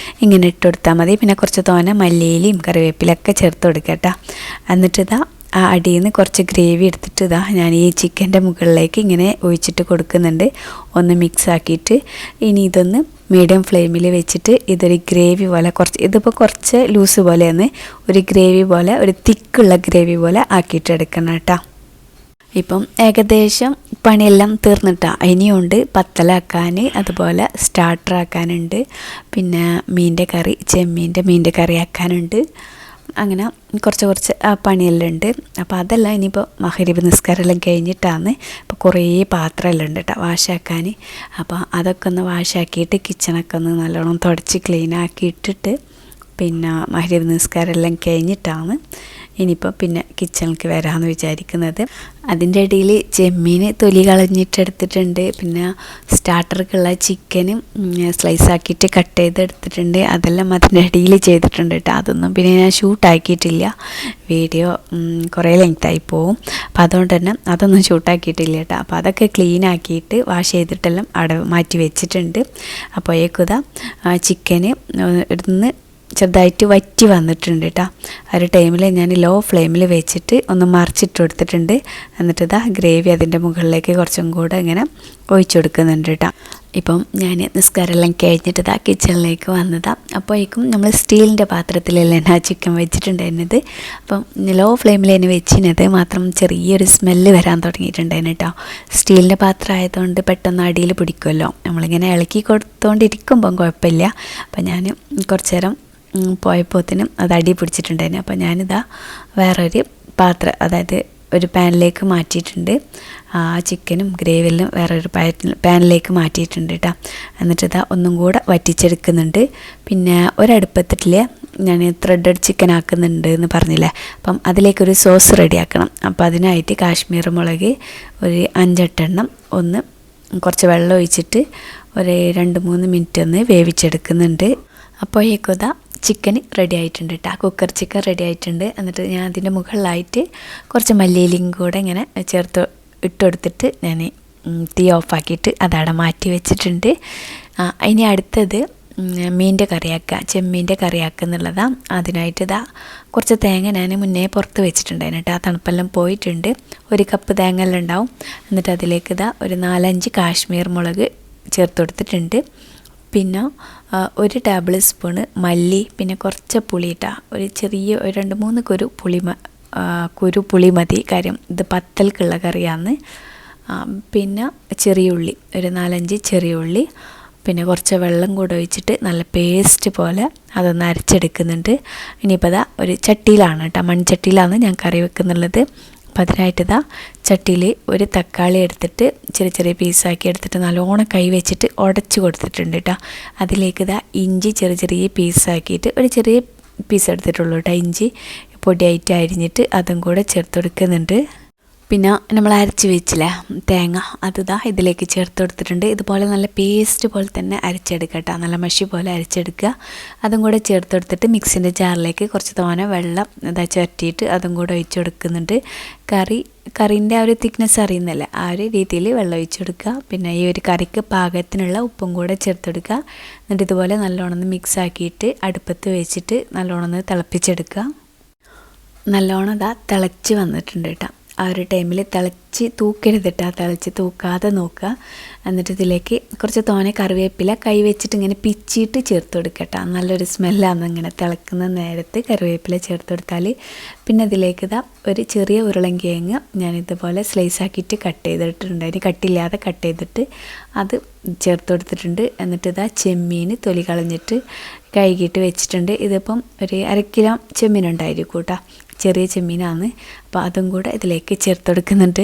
Speaker 1: ഇങ്ങനെ ഇട്ട് കൊടുത്താൽ മതി. പിന്നെ കുറച്ച് തോനെ മല്ലിയിലയും കറിവേപ്പിലൊക്കെ ചേർത്ത് കൊടുക്കട്ടോ. എന്നിട്ട് ഇതാ ആ അടിയിൽ നിന്ന് കുറച്ച് ഗ്രേവി എടുത്തിട്ട് ഇതാ ഞാൻ ഈ ചിക്കൻ്റെ മുകളിലേക്ക് ഇങ്ങനെ ഒഴിച്ചിട്ട് കൊടുക്കുന്നുണ്ട്, ഒന്ന് മിക്സ് ആക്കിയിട്ട്. ഇനി ഇതൊന്ന് മീഡിയം ഫ്ലെയിമിൽ വെച്ചിട്ട് ഇതൊരു ഗ്രേവി പോലെ ഇതിപ്പോൾ കുറച്ച് ലൂസ് പോലെയാണ്, ഒരു ഗ്രേവി പോലെ, ഒരു തിക്കുള്ള ഗ്രേവി പോലെ ആക്കിയിട്ട് എടുക്കണം കേട്ടോ. ഇപ്പം ഏകദേശം പണിയെല്ലാം തീർന്നിട്ടാ. ഇനിയുണ്ട് പത്തലാക്കാൻ, അതുപോലെ സ്റ്റാർട്ടർ ആക്കാനുണ്ട്, പിന്നെ മീൻ്റെ കറി ആക്കാനുണ്ട്. അങ്ങനെ കുറച്ച് പണിയെല്ലാം ഉണ്ട്. അപ്പോൾ അതെല്ലാം ഇനിയിപ്പോൾ മഗ്‌രിബ് നിസ്കാരമെല്ലാം കഴിഞ്ഞിട്ടാണ്. ഇപ്പോൾ കുറേ പാത്രമെല്ലാം ഉണ്ട് കേട്ടോ വാഷാക്കാൻ. അപ്പോൾ അതൊക്കെ ഒന്ന് വാഷാക്കിയിട്ട് കിച്ചണൊക്കെ ഒന്ന് നല്ലോണം തുടച്ച് ക്ലീനാക്കി ഇട്ടിട്ട് പിന്നെ മഗ്‌രിബ് നിസ്കാരമെല്ലാം കഴിഞ്ഞിട്ടാണ് ഇനിയിപ്പോൾ പിന്നെ കിച്ചണിലേക്ക് വരാമെന്ന് വിചാരിക്കുന്നത്. അതിൻ്റെ ഇടയിൽ ചെമ്മീൻ തൊലി കളഞ്ഞിട്ടെടുത്തിട്ടുണ്ട്. പിന്നെ സ്റ്റാർട്ടർക്കുള്ള ചിക്കനും സ്ലൈസ് ആക്കിയിട്ട് കട്ട് ചെയ്തെടുത്തിട്ടുണ്ട്. അതെല്ലാം അതിൻ്റെ ഇടയിൽ ചെയ്തിട്ടുണ്ട് കേട്ടോ. അതൊന്നും പിന്നെ ഞാൻ ഷൂട്ടാക്കിയിട്ടില്ല, വീഡിയോ കുറേ ലെങ്തായി പോവും. അപ്പോൾ അതുകൊണ്ട് തന്നെ അതൊന്നും ഷൂട്ടാക്കിയിട്ടില്ല കേട്ടോ. അപ്പോൾ അതൊക്കെ ക്ലീൻ ആക്കിയിട്ട് വാഷ് ചെയ്തിട്ടെല്ലാം അവിടെ മാറ്റി വെച്ചിട്ടുണ്ട്. അപ്പോഴേക്കുതാ ചിക്കന് ഇടുന്ന് ചെറുതായിട്ട് വറ്റി വന്നിട്ടുണ്ട് കേട്ടോ. ആ ഒരു ടൈമിൽ ഞാൻ ലോ ഫ്ലെയിമിൽ വെച്ചിട്ട് ഒന്ന് മറിച്ചിട്ട് കൊടുത്തിട്ടുണ്ട്. എന്നിട്ട് ഇതാ ഗ്രേവി അതിൻ്റെ മുകളിലേക്ക് കുറച്ചും കൂടെ ഇങ്ങനെ ഒഴിച്ചു കൊടുക്കുന്നുണ്ട് കേട്ടോ. ഇപ്പം ഞാൻ നിസ്കാരമെല്ലാം കഴിഞ്ഞിട്ട് ഇതാ കിച്ചണിലേക്ക് വന്നതാണ്. അപ്പോഴേക്കും നമ്മൾ സ്റ്റീലിൻ്റെ പാത്രത്തിലല്ലേ ആ ചിക്കൻ വെച്ചിട്ടുണ്ടായിരുന്നത്. അപ്പം ലോ ഫ്ലെയിമിൽ തന്നെ വെച്ചിരുന്നത് മാത്രം ചെറിയൊരു സ്മെല്ല് വരാൻ തുടങ്ങിയിട്ടുണ്ടായിരുന്നു കേട്ടോ. സ്റ്റീലിൻ്റെ പാത്രം ആയതുകൊണ്ട് പെട്ടെന്ന് അടിയിൽ പിടിക്കുമല്ലോ. നമ്മളിങ്ങനെ ഇളക്കി കൊടുത്തുകൊണ്ടിരിക്കുമ്പം കുഴപ്പമില്ല. അപ്പം ഞാൻ കുറച്ച് നേരം പോയപ്പോഴത്തേനും അത് അടി പിടിച്ചിട്ടുണ്ടായിരുന്നു. അപ്പോൾ ഞാനിതാ വേറൊരു പാത്രം, അതായത് ഒരു പാനിലേക്ക് മാറ്റിയിട്ടുണ്ട്. ആ ചിക്കനും ഗ്രേവിയെല്ലാം വേറൊരു പാനിലേക്ക് മാറ്റിയിട്ടുണ്ട് കേട്ടോ. എന്നിട്ട് ഇതാ ഒന്നും കൂടെ വറ്റിച്ചെടുക്കുന്നുണ്ട്. പിന്നെ ഒരടുപ്പത്തിൽ ഞാൻ ത്രെഡഡ് ചിക്കൻ ആക്കുന്നുണ്ട് എന്ന് പറഞ്ഞില്ലേ. അപ്പം അതിലേക്കൊരു സോസ് റെഡിയാക്കണം. അപ്പോൾ അതിനായിട്ട് കാശ്മീർ മുളക് ഒരു 5-8 എണ്ണം ഒന്ന് കുറച്ച് വെള്ളം ഒഴിച്ചിട്ട് ഒരു 2-3 മിനിറ്റ് ഒന്ന് വേവിച്ചെടുക്കുന്നുണ്ട്. അപ്പോഴേക്കും ചിക്കൻ റെഡി ആയിട്ടുണ്ട് കേട്ടോ. കുക്കർ ചിക്കൻ റെഡി ആയിട്ടുണ്ട്. എന്നിട്ട് ഞാൻ അതിൻ്റെ മുകളിലായിട്ട് കുറച്ച് മല്ലിയിലയും കൂടെ ഇങ്ങനെ ചേർത്ത് ഇട്ടുകൊടുത്തിട്ട് ഞാൻ തീ ഓഫാക്കിയിട്ട് അതവിടെ മാറ്റി വെച്ചിട്ടുണ്ട്. ഇനി അടുത്തത് മീൻ്റെ കറിയാക്കുക, ചെമ്മീൻ്റെ കറിയാക്കുക എന്നുള്ളതാണ്. അതിനായിട്ട് കുറച്ച് തേങ്ങ ഞാൻ മുന്നേ പുറത്ത് വെച്ചിട്ടുണ്ടായിരുന്നു കേട്ടോ. ആ തണുപ്പെല്ലാം പോയിട്ടുണ്ട്. 1 കപ്പ് തേങ്ങ എല്ലാം ഉണ്ടാവും. എന്നിട്ട് അതിലേക്ക് ഒരു 4-5 കാശ്മീർ മുളക് ചേർത്ത് കൊടുത്തിട്ടുണ്ട്. പിന്നെ 1 ടേബിൾ സ്പൂണ് മല്ലി, പിന്നെ കുറച്ച് പുളി ഇട്ടാൽ ഒരു ചെറിയ 2-3 കുരു പുളി മതി. കാര്യം ഇത് പത്തൽക്കുള്ള കറിയാണ്. പിന്നെ ചെറിയ ഉള്ളി ഒരു 4-5 ചെറിയ ഉള്ളി, പിന്നെ കുറച്ച് വെള്ളം കൂടെ ഒഴിച്ചിട്ട് നല്ല പേസ്റ്റ് പോലെ അതൊന്ന് അരച്ചെടുക്കുന്നുണ്ട്. ഇനിയിപ്പോൾ ഒരു ചട്ടിയിലാണ് കേട്ടോ, മൺചട്ടിയിലാണ് ഞാൻ കറി വെക്കുന്നുള്ളത്. അപ്പോൾ അതിനായിട്ട് ചട്ടിയിൽ ഒരു തക്കാളി എടുത്തിട്ട് ചെറിയ ചെറിയ പീസാക്കി എടുത്തിട്ട് നല്ലോണം കൈ വെച്ചിട്ട് ഉടച്ച് കൊടുത്തിട്ടുണ്ട് കേട്ടോ. അതിലേക്ക് ഇഞ്ചി ചെറിയ ചെറിയ പീസാക്കിയിട്ട് ഒരു ചെറിയ പീസ് എടുത്തിട്ടുള്ളൂ കേട്ടോ. ഇഞ്ചി പൊടിയായിട്ട് അരിഞ്ഞിട്ട് അതും കൂടെ ചേർത്ത് കൊടുക്കുന്നുണ്ട്. പിന്നെ നമ്മൾ അരച്ച് വെച്ചില്ലേ തേങ്ങ, അത് ഇതിലേക്ക് ചേർത്ത് കൊടുത്തിട്ടുണ്ട്. ഇതുപോലെ നല്ല പേസ്റ്റ് പോലെ തന്നെ അരച്ചെടുക്കുക കേട്ടോ, നല്ല മഷി പോലെ അരച്ചെടുക്കുക. അതും കൂടെ ചേർത്ത് കൊടുത്തിട്ട് മിക്സിൻ്റെ ജാറിലേക്ക് കുറച്ച് തോനെ വെള്ളം ചേർത്തിയിട്ട് അതും കൂടെ ഒഴിച്ച് കൊടുക്കുന്നുണ്ട്. കറീൻ്റെ ആ ഒരു തിക്നെസ് അറിയുന്നില്ല, ആ ഒരു രീതിയിൽ വെള്ളം ഒഴിച്ച് കൊടുക്കുക. പിന്നെ ഈ ഒരു കറിക്ക് പാകത്തിനുള്ള ഉപ്പും കൂടെ ചേർത്ത് കൊടുക്കുക. എന്നിട്ട് ഇതുപോലെ നല്ലോണം മിക്സ് ആക്കിയിട്ട് അടുപ്പത്ത് വെച്ചിട്ട് നല്ലോണം തിളപ്പിച്ചെടുക്കുക. നല്ലോണം തിളച്ച് വന്നിട്ടുണ്ട് കേട്ടോ. ആ ഒരു ടൈമിൽ തിളച്ച് തൂക്കരുതിട്ടാ, തിളച്ച് തൂക്കാതെ നോക്കുക. എന്നിട്ട് ഇതിലേക്ക് കുറച്ച് തോനെ കറിവേപ്പില കൈ വെച്ചിട്ട് ഇങ്ങനെ പിച്ചിയിട്ട് ചേർത്ത് കൊടുക്കട്ടോ. നല്ലൊരു സ്മെല്ലാണ് ഇങ്ങനെ തിളക്കുന്ന നേരത്ത് കറിവേപ്പില ചേർത്ത് കൊടുത്താൽ. പിന്നെ ഇതിലേക്ക് ഒരു ചെറിയ ഉരുളൻകിഴങ്ങ് ഞാനിതുപോലെ സ്ലൈസ് ആക്കിയിട്ട് കട്ട് ചെയ്തിട്ടുണ്ട്. അതിന് കട്ടില്ലാതെ കട്ട് ചെയ്തിട്ട് അത് ചേർത്ത് കൊടുത്തിട്ടുണ്ട്. എന്നിട്ട് ചെമ്മീൻ തൊലി കളഞ്ഞിട്ട് കഴുകിയിട്ട് വെച്ചിട്ടുണ്ട്. ഇതിപ്പം ഒരു 1/2 കിലോ ചെമ്മീനുണ്ടായിരിക്കും കേട്ടോ, ചെറിയ ചെമ്മീനാണ്. അപ്പോൾ അതും കൂടെ ഇതിലേക്ക് ചേർത്ത് കൊടുക്കുന്നുണ്ട്.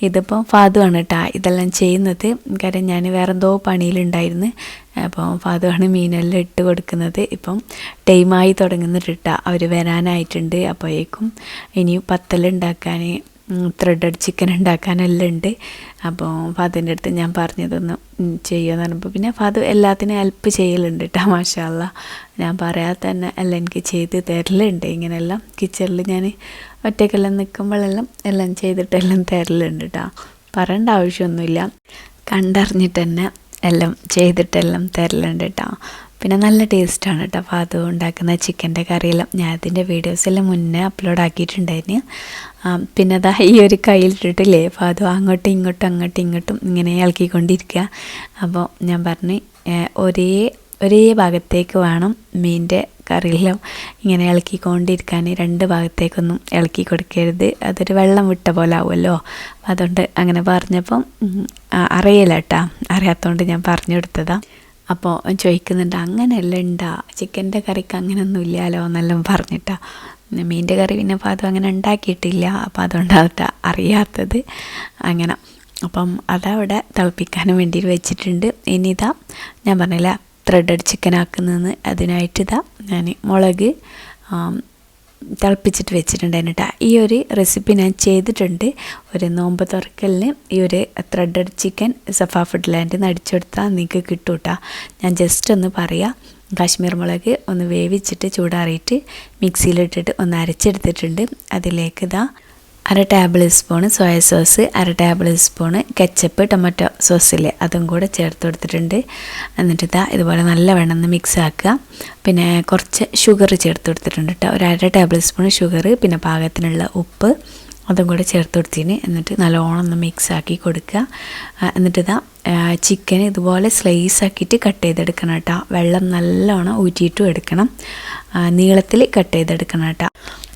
Speaker 1: ഇതിപ്പം ഫാദുവാണ് കേട്ടോ ഇതെല്ലാം ചെയ്യുന്നത്. കാര്യം ഞാൻ വേറെ എന്തോ പണിയിലുണ്ടായിരുന്നു. അപ്പോൾ ഫാദുവാണ് മീനെല്ലാം ഇട്ട് കൊടുക്കുന്നത്. ഇപ്പം ടൈമായി തുടങ്ങുന്നുണ്ട് കേട്ടോ, അവർ വരാനായിട്ടുണ്ട്. അപ്പോഴേക്കും ഇനിയും പത്തലുണ്ടാക്കാൻ, ത്രെഡഡ് ചിക്കൻ ഉണ്ടാക്കാനെല്ലാം ഉണ്ട്. അപ്പോൾ ഫാദുവിൻ്റെ അടുത്ത് ഞാൻ പറഞ്ഞതൊന്ന് ചെയ്യുമെന്ന് പറഞ്ഞപ്പോൾ പിന്നെ ഫാദു എല്ലാത്തിനും ഹെൽപ്പ് ചെയ്യലുണ്ട് കേട്ടോ. മാഷാ അല്ലാ, ഞാൻ പറയാതെ തന്നെ എല്ലാം എനിക്ക് ചെയ്ത് തരലുണ്ട്. ഇങ്ങനെയെല്ലാം കിച്ചണിൽ ഞാൻ ഒറ്റയ്ക്കെല്ലാം നിൽക്കുമ്പോഴെല്ലാം എല്ലാം ചെയ്തിട്ടെല്ലാം തരലുണ്ട് കേട്ടോ. പറയേണ്ട ആവശ്യമൊന്നുമില്ല, കണ്ടറിഞ്ഞിട്ട് തന്നെ എല്ലാം ചെയ്തിട്ടെല്ലാം തരലുണ്ട് കേട്ടോ. പിന്നെ നല്ല ടേസ്റ്റാണ് കേട്ടോ ഫാദു ഉണ്ടാക്കുന്ന ചിക്കൻ്റെ കറിയെല്ലാം. ഞാൻ അതിൻ്റെ വീഡിയോസെല്ലാം മുന്നേ അപ്ലോഡ് ആക്കിയിട്ടുണ്ടായിരുന്നു. പിന്നെ ഈ ഒരു കയ്യിലിട്ടിട്ടില്ലേ ഫാദു അങ്ങോട്ടും ഇങ്ങോട്ടും ഇങ്ങനെ ഇളക്കിക്കൊണ്ടിരിക്കുക. അപ്പോൾ ഞാൻ പറഞ്ഞു ഒരേ ഭാഗത്തേക്ക് വേണം മീൻ്റെ കറിയെല്ലാം ഇങ്ങനെ ഇളക്കിക്കൊണ്ടിരിക്കാൻ, 2 ഭാഗത്തേക്കൊന്നും ഇളക്കി കൊടുക്കരുത്, അതൊരു വെള്ളം വിട്ട പോലെ ആവുമല്ലോ. അതുകൊണ്ട് അങ്ങനെ പറഞ്ഞപ്പം അറിയില്ല കേട്ടോ, അറിയാത്തതുകൊണ്ട് ഞാൻ പറഞ്ഞു കൊടുത്തതാണ്. അപ്പോൾ ചോദിക്കുന്നുണ്ട് അങ്ങനെയല്ല ഉണ്ടാ ചിക്കൻ്റെ കറിക്ക് അങ്ങനെയൊന്നും ഇല്ലല്ലോ എന്നെല്ലാം പറഞ്ഞിട്ടാ. മീൻ്റെ കറി പിന്നെ ഫാദു അങ്ങനെ ഉണ്ടാക്കിയിട്ടില്ല, അപ്പോൾ അതുകൊണ്ടാണ് അറിയാത്തത്. അങ്ങനെ അപ്പം അതവിടെ തിളപ്പിക്കാനും വേണ്ടി വെച്ചിട്ടുണ്ട്. ഇനി ഞാൻ പറഞ്ഞില്ല ത്രെഡഡ് ചിക്കൻ ആക്കുന്നതെന്ന്. അതിനായിട്ട് ഞാൻ മുളക് തിളപ്പിച്ചിട്ട് വെച്ചിട്ടുണ്ടായിരുന്നു കേട്ടോ. ഈ ഒരു റെസിപ്പി ഞാൻ ചെയ്തിട്ടുണ്ട്. ഒരു നോമ്പ് തുറക്കലിന് ഈ ഒരു ത്രെഡഡ് ചിക്കൻ സഫ ഫുഡ് ലാൻഡിൽ നിന്ന് അടിച്ചെടുത്താൽ നിങ്ങൾക്ക് കിട്ടും കേട്ടോ. ഞാൻ ജസ്റ്റ് ഒന്ന് പറയാം. കാശ്മീർ മുളക് ഒന്ന് വേവിച്ചിട്ട് ചൂടാറിയിട്ട് മിക്സിയിലിട്ടിട്ട് ഒന്ന് അരച്ചെടുത്തിട്ടുണ്ട്. അതിലേക്ക് ഇതാ 1/2 tablespoon soya sauce, 1/2 tablespoon ketchup tomato സോസില്ലേ അതും കൂടെ ചേർത്ത് കൊടുത്തിട്ടുണ്ട്. എന്നിട്ട് ഇതാ ഇതുപോലെ നല്ലവണ്ണം ഒന്ന് മിക്സ് ആക്കുക. പിന്നെ കുറച്ച് ഷുഗർ ചേർത്ത് കൊടുത്തിട്ടുണ്ട് കേട്ടോ. ഒരു 1/2 ടേബിൾ സ്പൂൺ ഷുഗർ, പിന്നെ പാകത്തിനുള്ള ഉപ്പ് അതും കൂടെ ചേർത്ത് കൊടുത്തതിന് എന്നിട്ട് നല്ലോണം ഒന്ന് മിക്സ് ആക്കി കൊടുക്കുക. എന്നിട്ട് ഇതാ ചിക്കൻ ഇതുപോലെ സ്ലൈസ് ആക്കിയിട്ട് കട്ട് ചെയ്തെടുക്കണം കേട്ടോ. വെള്ളം നല്ലോണം ഊറ്റിയിട്ടും എടുക്കണം, നീളത്തിൽ കട്ട് ചെയ്തെടുക്കണം കേട്ടോ.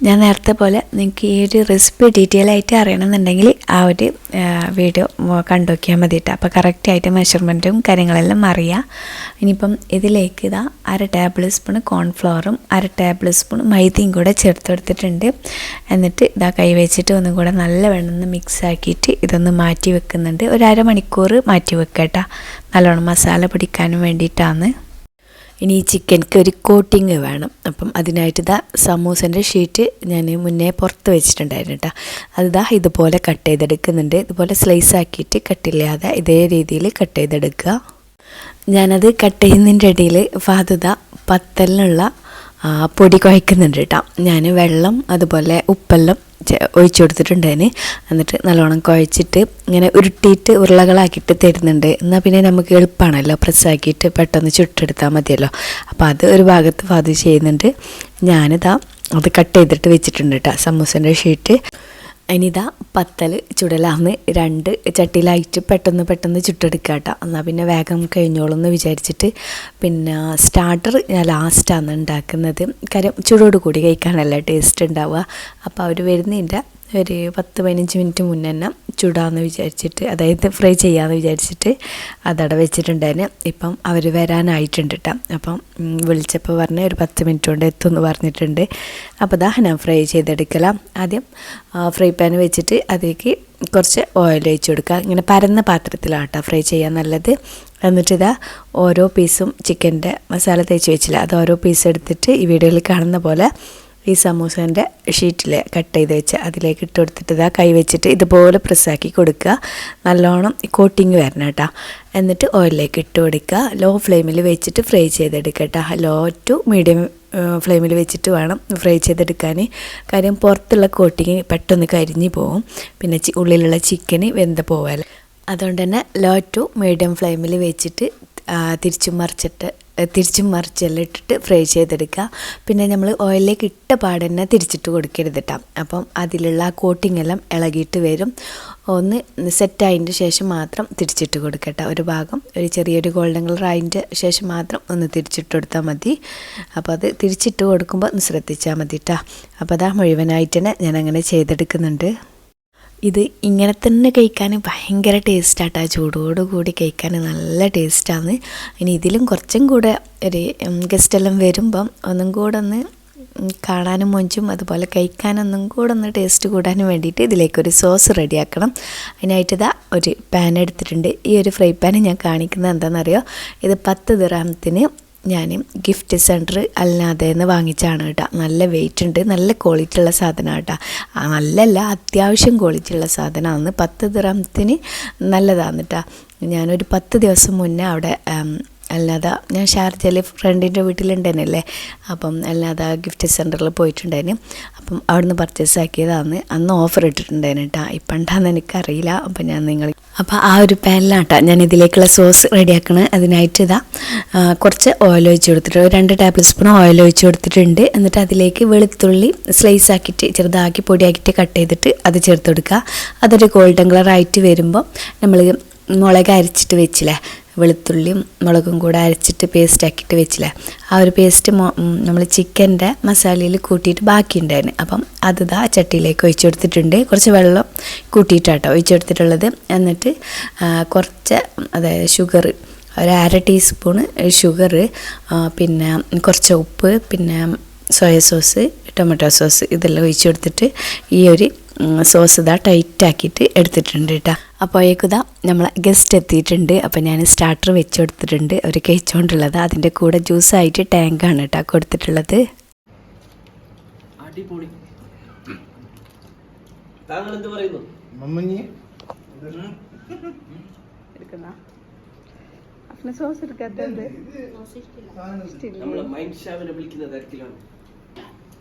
Speaker 1: ഞാൻ നേരത്തെ പോലെ നിങ്ങൾക്ക് ഈ ഒരു റെസിപ്പി ഡീറ്റെയിൽ ആയിട്ട് അറിയണമെന്നുണ്ടെങ്കിൽ ആ ഒരു വീഡിയോ കണ്ടു നോക്കിയാൽ മതി കേട്ടോ. അപ്പോൾ കറക്റ്റായിട്ട് മെഷർമെൻറ്റും കാര്യങ്ങളെല്ലാം അറിയാം. ഇനിയിപ്പം ഇതിലേക്ക് ഇതാ 1/2 ടേബിൾ സ്പൂൺ കോൺഫ്ലവറും 1/2 ടേബിൾ സ്പൂൺ മൈദയും കൂടെ ചേർത്ത് കൊടുത്തിട്ടുണ്ട്. എന്നിട്ട് ഇതാ കൈ വെച്ചിട്ട് ഒന്നും കൂടെ നല്ലവണ്ണം ഒന്ന് മിക്സ് ആക്കിയിട്ട് ഇതൊന്ന് മാറ്റി വെക്കുന്നുണ്ട്. ഒരു അരമണിക്കൂർ മാറ്റി വെക്കട്ടോ, നല്ലോണം മസാല പിടിക്കാനും വേണ്ടിയിട്ടാണ്. ഇനി ഈ ചിക്കൻക്ക് ഒരു കോട്ടിങ് വേണം. അപ്പം അതിനായിട്ട് ഇതാ സമൂസൻ്റെ ഷീറ്റ് ഞാൻ മുന്നേ പുറത്ത് വെച്ചിട്ടുണ്ടായിരുന്നു കേട്ടോ. അതിതാ ഇതുപോലെ കട്ട് ചെയ്തെടുക്കുന്നുണ്ട്. ഇതുപോലെ സ്ലൈസ് ആക്കിയിട്ട് കട്ടില്ലാതെ ഇതേ രീതിയിൽ കട്ട് ചെയ്തെടുക്കുക. ഞാനത് കട്ട് ചെയ്യുന്നതിൻ്റെ ഇടയിൽ ഫാദുദ പത്തലിനുള്ള പൊടി കുഴക്കുന്നുണ്ട് കേട്ടോ. ഞാൻ വെള്ളം അതുപോലെ ഉപ്പെല്ലാം ഒഴിച്ചു കൊടുത്തിട്ടുണ്ടതിന്. എന്നിട്ട് നല്ലോണം കുഴച്ചിട്ട് ഇങ്ങനെ ഉരുട്ടിയിട്ട് ഉരുളകളാക്കിയിട്ട് തരുന്നുണ്ട്. എന്നാൽ പിന്നെ നമുക്ക് എളുപ്പമാണല്ലോ, പ്രസ്സാക്കിയിട്ട് പെട്ടെന്ന് ചുട്ടെടുത്താൽ മതിയല്ലോ. അപ്പോൾ അത് ഒരു ഭാഗത്ത് ഫാദർ ചെയ്യുന്നുണ്ട്. ഞാനിതാ അത് കട്ട് ചെയ്തിട്ട് വെച്ചിട്ടുണ്ട് കേട്ടോ സമൂസൻ്റെ ഷീറ്റ്. ഇനിതാ പത്തൽ ചുടലാന്ന് 2 ചട്ടിയിലായിട്ട് പെട്ടെന്ന് ചുട്ടെടുക്കുക കേട്ടോ. എന്നാൽ പിന്നെ വേഗം കഴിഞ്ഞോളും എന്ന് വിചാരിച്ചിട്ട്. പിന്നെ സ്റ്റാർട്ടർ ഞാൻ ലാസ്റ്റാണ് ഉണ്ടാക്കുന്നത്. കാര്യം ചൂടോട് കൂടി കഴിക്കാനല്ല ടേസ്റ്റ് ഉണ്ടാവുക. അപ്പോൾ അവർ വരുന്നതിൻ്റെ ഒരു 10-15 മിനിറ്റ് മുന്നേ തന്നെ ചൂടാമെന്ന് വിചാരിച്ചിട്ട്, അതായത് ഫ്രൈ ചെയ്യാമെന്ന് വിചാരിച്ചിട്ട് അതവിടെ വെച്ചിട്ടുണ്ടായിരുന്നു. ഇപ്പം അവർ വരാനായിട്ടുണ്ട് കേട്ടോ. അപ്പം വിളിച്ചപ്പോൾ പറഞ്ഞ് ഒരു 10 മിനിറ്റ് കൊണ്ട് എത്തുമെന്ന് പറഞ്ഞിട്ടുണ്ട്. അപ്പോൾ ഇതാ ഞാൻ ഫ്രൈ ചെയ്തെടുക്കലാം. ആദ്യം ഫ്രൈ പാൻ വെച്ചിട്ട് അതിലേക്ക് കുറച്ച് ഓയിൽ ഒഴിച്ച് കൊടുക്കുക. ഇങ്ങനെ പരന്ന പാത്രത്തിലാട്ടോ ഫ്രൈ ചെയ്യാൻ നല്ലത്. എന്നിട്ടിതാ ഓരോ പീസും ചിക്കൻ്റെ മസാല തേച്ച് വെച്ചില്ല, അത് ഓരോ പീസ് എടുത്തിട്ട് ഈ വീഡിയോയിൽ കാണുന്ന പോലെ ഈ സമൂസേൻ്റെ ഷീറ്റിൽ കട്ട് ചെയ്ത് വെച്ച് അതിലേക്ക് ഇട്ട് കൊടുത്തിട്ട് ഇതാ കൈ വെച്ചിട്ട് ഇതുപോലെ പ്രസ്സാക്കി കൊടുക്കുക. നല്ലോണം കോട്ടിങ് വരണം കേട്ടോ. എന്നിട്ട് ഓയിലിലേക്ക് ഇട്ട് കൊടുക്കുക. ലോ ഫ്ലെയിമിൽ വെച്ചിട്ട് ഫ്രൈ ചെയ്തെടുക്കുക കേട്ടോ. ലോ ടു മീഡിയം ഫ്ലെയിമിൽ വെച്ചിട്ട് വേണം ഫ്രൈ ചെയ്തെടുക്കാൻ. കാര്യം പുറത്തുള്ള കോട്ടിങ് പെട്ടെന്ന് കരിഞ്ഞ് പോവും, പിന്നെ ഉള്ളിലുള്ള ചിക്കന് വെന്ത് പോവാൽ. അതുകൊണ്ട് തന്നെ ലോ ടു മീഡിയം ഫ്ലെയിമിൽ വെച്ചിട്ട് തിരിച്ചും മറിച്ചെല്ലാം ഇട്ടിട്ട് ഫ്രൈ ചെയ്തെടുക്കുക. പിന്നെ നമ്മൾ ഓയിലിലേക്ക് ഇട്ട പാട് തന്നെ തിരിച്ചിട്ട് കൊടുക്കരുത് കേട്ടോ. അപ്പം അതിലുള്ള ആ കോട്ടിങ് എല്ലാം ഇളകിയിട്ട് വരും. ഒന്ന് സെറ്റായതിൻ്റെ ശേഷം മാത്രം തിരിച്ചിട്ട് കൊടുക്കട്ടെ. ഒരു ഭാഗം ഒരു ചെറിയൊരു ഗോൾഡൻ കളർ ആയതിൻ്റെ ശേഷം മാത്രം ഒന്ന് തിരിച്ചിട്ട് കൊടുത്താൽ മതി. അപ്പോൾ അത് തിരിച്ചിട്ട് കൊടുക്കുമ്പോൾ ഒന്ന് ശ്രദ്ധിച്ചാൽ മതി കേട്ടോ. അപ്പോൾ അതാ മുഴുവനായിട്ട് തന്നെ ഞാനങ്ങനെ ചെയ്തെടുക്കുന്നുണ്ട്. ഇത് ഇങ്ങനെ തന്നെ കഴിക്കാൻ ഭയങ്കര ടേസ്റ്റാട്ടോ. ചൂടോടുകൂടി കഴിക്കാൻ നല്ല ടേസ്റ്റാണ്. ഇനി ഇതിലും കുറച്ചും കൂടെ ഒരു ഗസ്റ്റെല്ലാം വരുമ്പം ഒന്നും കൂടെ ഒന്ന് കാണാനും മൊഞ്ചും അതുപോലെ കഴിക്കാനൊന്നും കൂടെ ഒന്ന് ടേസ്റ്റ് കൂടാനും വേണ്ടിയിട്ട് ഇതിലേക്കൊരു സോസ് റെഡിയാക്കണം. അതിനായിട്ട് ഇതാ ഒരു പാൻ എടുത്തിട്ടുണ്ട്. ഈ ഒരു ഫ്രൈ പാൻ ഞാൻ കാണിക്കുന്നത് എന്താണെന്നറിയോ, ഇത് 10 ദിർഹത്തിന് ഞാൻ ഗിഫ്റ്റ് സെൻറ്റർ അല്ലാതെ നിന്ന് വാങ്ങിച്ചാണ് കേട്ടോ. നല്ല വെയിറ്റ് ഉണ്ട്, നല്ല ക്വാളിറ്റി ഉള്ള സാധനമാണ് കേട്ടോ. നല്ലല്ല, അത്യാവശ്യം ക്വാളിറ്റി ഉള്ള സാധനമാണ്. 10 ദിർഹത്തിന് നല്ലതാണ് കേട്ടോ. ഞാനൊരു 10 ദിവസം മുന്നേ അവിടെ അല്ലാതെ ഞാൻ ഷാർജയിൽ ഫ്രണ്ടിൻ്റെ വീട്ടിലുണ്ടായിരുന്നല്ലേ, അപ്പം അല്ലാതെ ഗിഫ്റ്റ് സെൻറ്ററിൽ പോയിട്ടുണ്ടായിരുന്നു. അപ്പം അവിടുന്ന് പർച്ചേസ് ആക്കിയതാണ്. അന്ന് ഓഫർ ഇട്ടിട്ടുണ്ടായിരുന്നു കേട്ടോ. ഇപ്പം ഉണ്ടാകുന്ന എനിക്കറിയില്ല. അപ്പം ഞാൻ അപ്പോൾ ആ ഒരു പാനിലാട്ടോ ഞാൻ ഇതിലേക്കുള്ള സോസ് റെഡിയാക്കണത്. അതിനായിട്ട് ഇതാ കുറച്ച് ഓയിൽ ഒഴിച്ച് കൊടുത്തിട്ട് 2 ടേബിൾ സ്പൂൺ ഓയിൽ ഒഴിച്ച് കൊടുത്തിട്ടുണ്ട്. എന്നിട്ട് അതിലേക്ക് വെളുത്തുള്ളി സ്ലൈസ് ആക്കിയിട്ട് ചെറുതാക്കി പൊടിയാക്കിയിട്ട് കട്ട് ചെയ്തിട്ട് അത് ചേർത്ത് കൊടുക്കുക. അതൊരു ഗോൾഡൻ കളർ ആയിട്ട് വരുമ്പോൾ നമ്മൾ മുളക് അരച്ചിട്ട് വെച്ചില്ലേ, വെളുത്തുള്ളിയും മുളകും കൂടെ അരച്ചിട്ട് പേസ്റ്റ് ആക്കിയിട്ട് വെച്ചില്ലേ, ആ ഒരു പേസ്റ്റ് നമ്മൾ ചിക്കൻ്റെ മസാലയിൽ കൂട്ടിയിട്ട് ബാക്കിയുണ്ടായിരുന്നു. അപ്പം അത് ഇതാ ചട്ടിയിലേക്ക് ഒഴിച്ചു കൊടുത്തിട്ടുണ്ട്. കുറച്ച് വെള്ളം കൂട്ടിയിട്ടാട്ടോ ഒഴിച്ചു കൊടുത്തിട്ടുള്ളത്. എന്നിട്ട് കുറച്ച് അതായത് ഷുഗർ, ഒരു 1/2 ടീസ്പൂണ് ഷുഗർ, പിന്നെ കുറച്ച് ഉപ്പ്, പിന്നെ സോയ സോസ്, ടൊമാറ്റോ സോസ് ഇതെല്ലാം ഒഴിച്ചു കൊടുത്തിട്ട് ഈ ഒരു സോസ് ഇതാ ടൈറ്റാക്കിയിട്ട് എടുത്തിട്ടുണ്ട് കേട്ടോ. അപ്പോഴേക്കുതാ നമ്മളെ ഗസ്റ്റ് എത്തിയിട്ടുണ്ട്. അപ്പോൾ ഞാൻ സ്റ്റാർട്ടർ വെച്ച് കൊടുത്തിട്ടുണ്ട്. അവർ കഴിച്ചുകൊണ്ടുള്ളത് അതിൻ്റെ കൂടെ ജ്യൂസായിട്ട് ടാങ്കാണ് കേട്ടോ കൊടുത്തിട്ടുള്ളത്.
Speaker 2: അടിപൊളി. താങ്കൾ എന്ത് പറയുന്നു? നമ്മളെ മൈൻഡ് ഷാവിനെ വിളിക്കുന്ന തരത്തിലാണ്.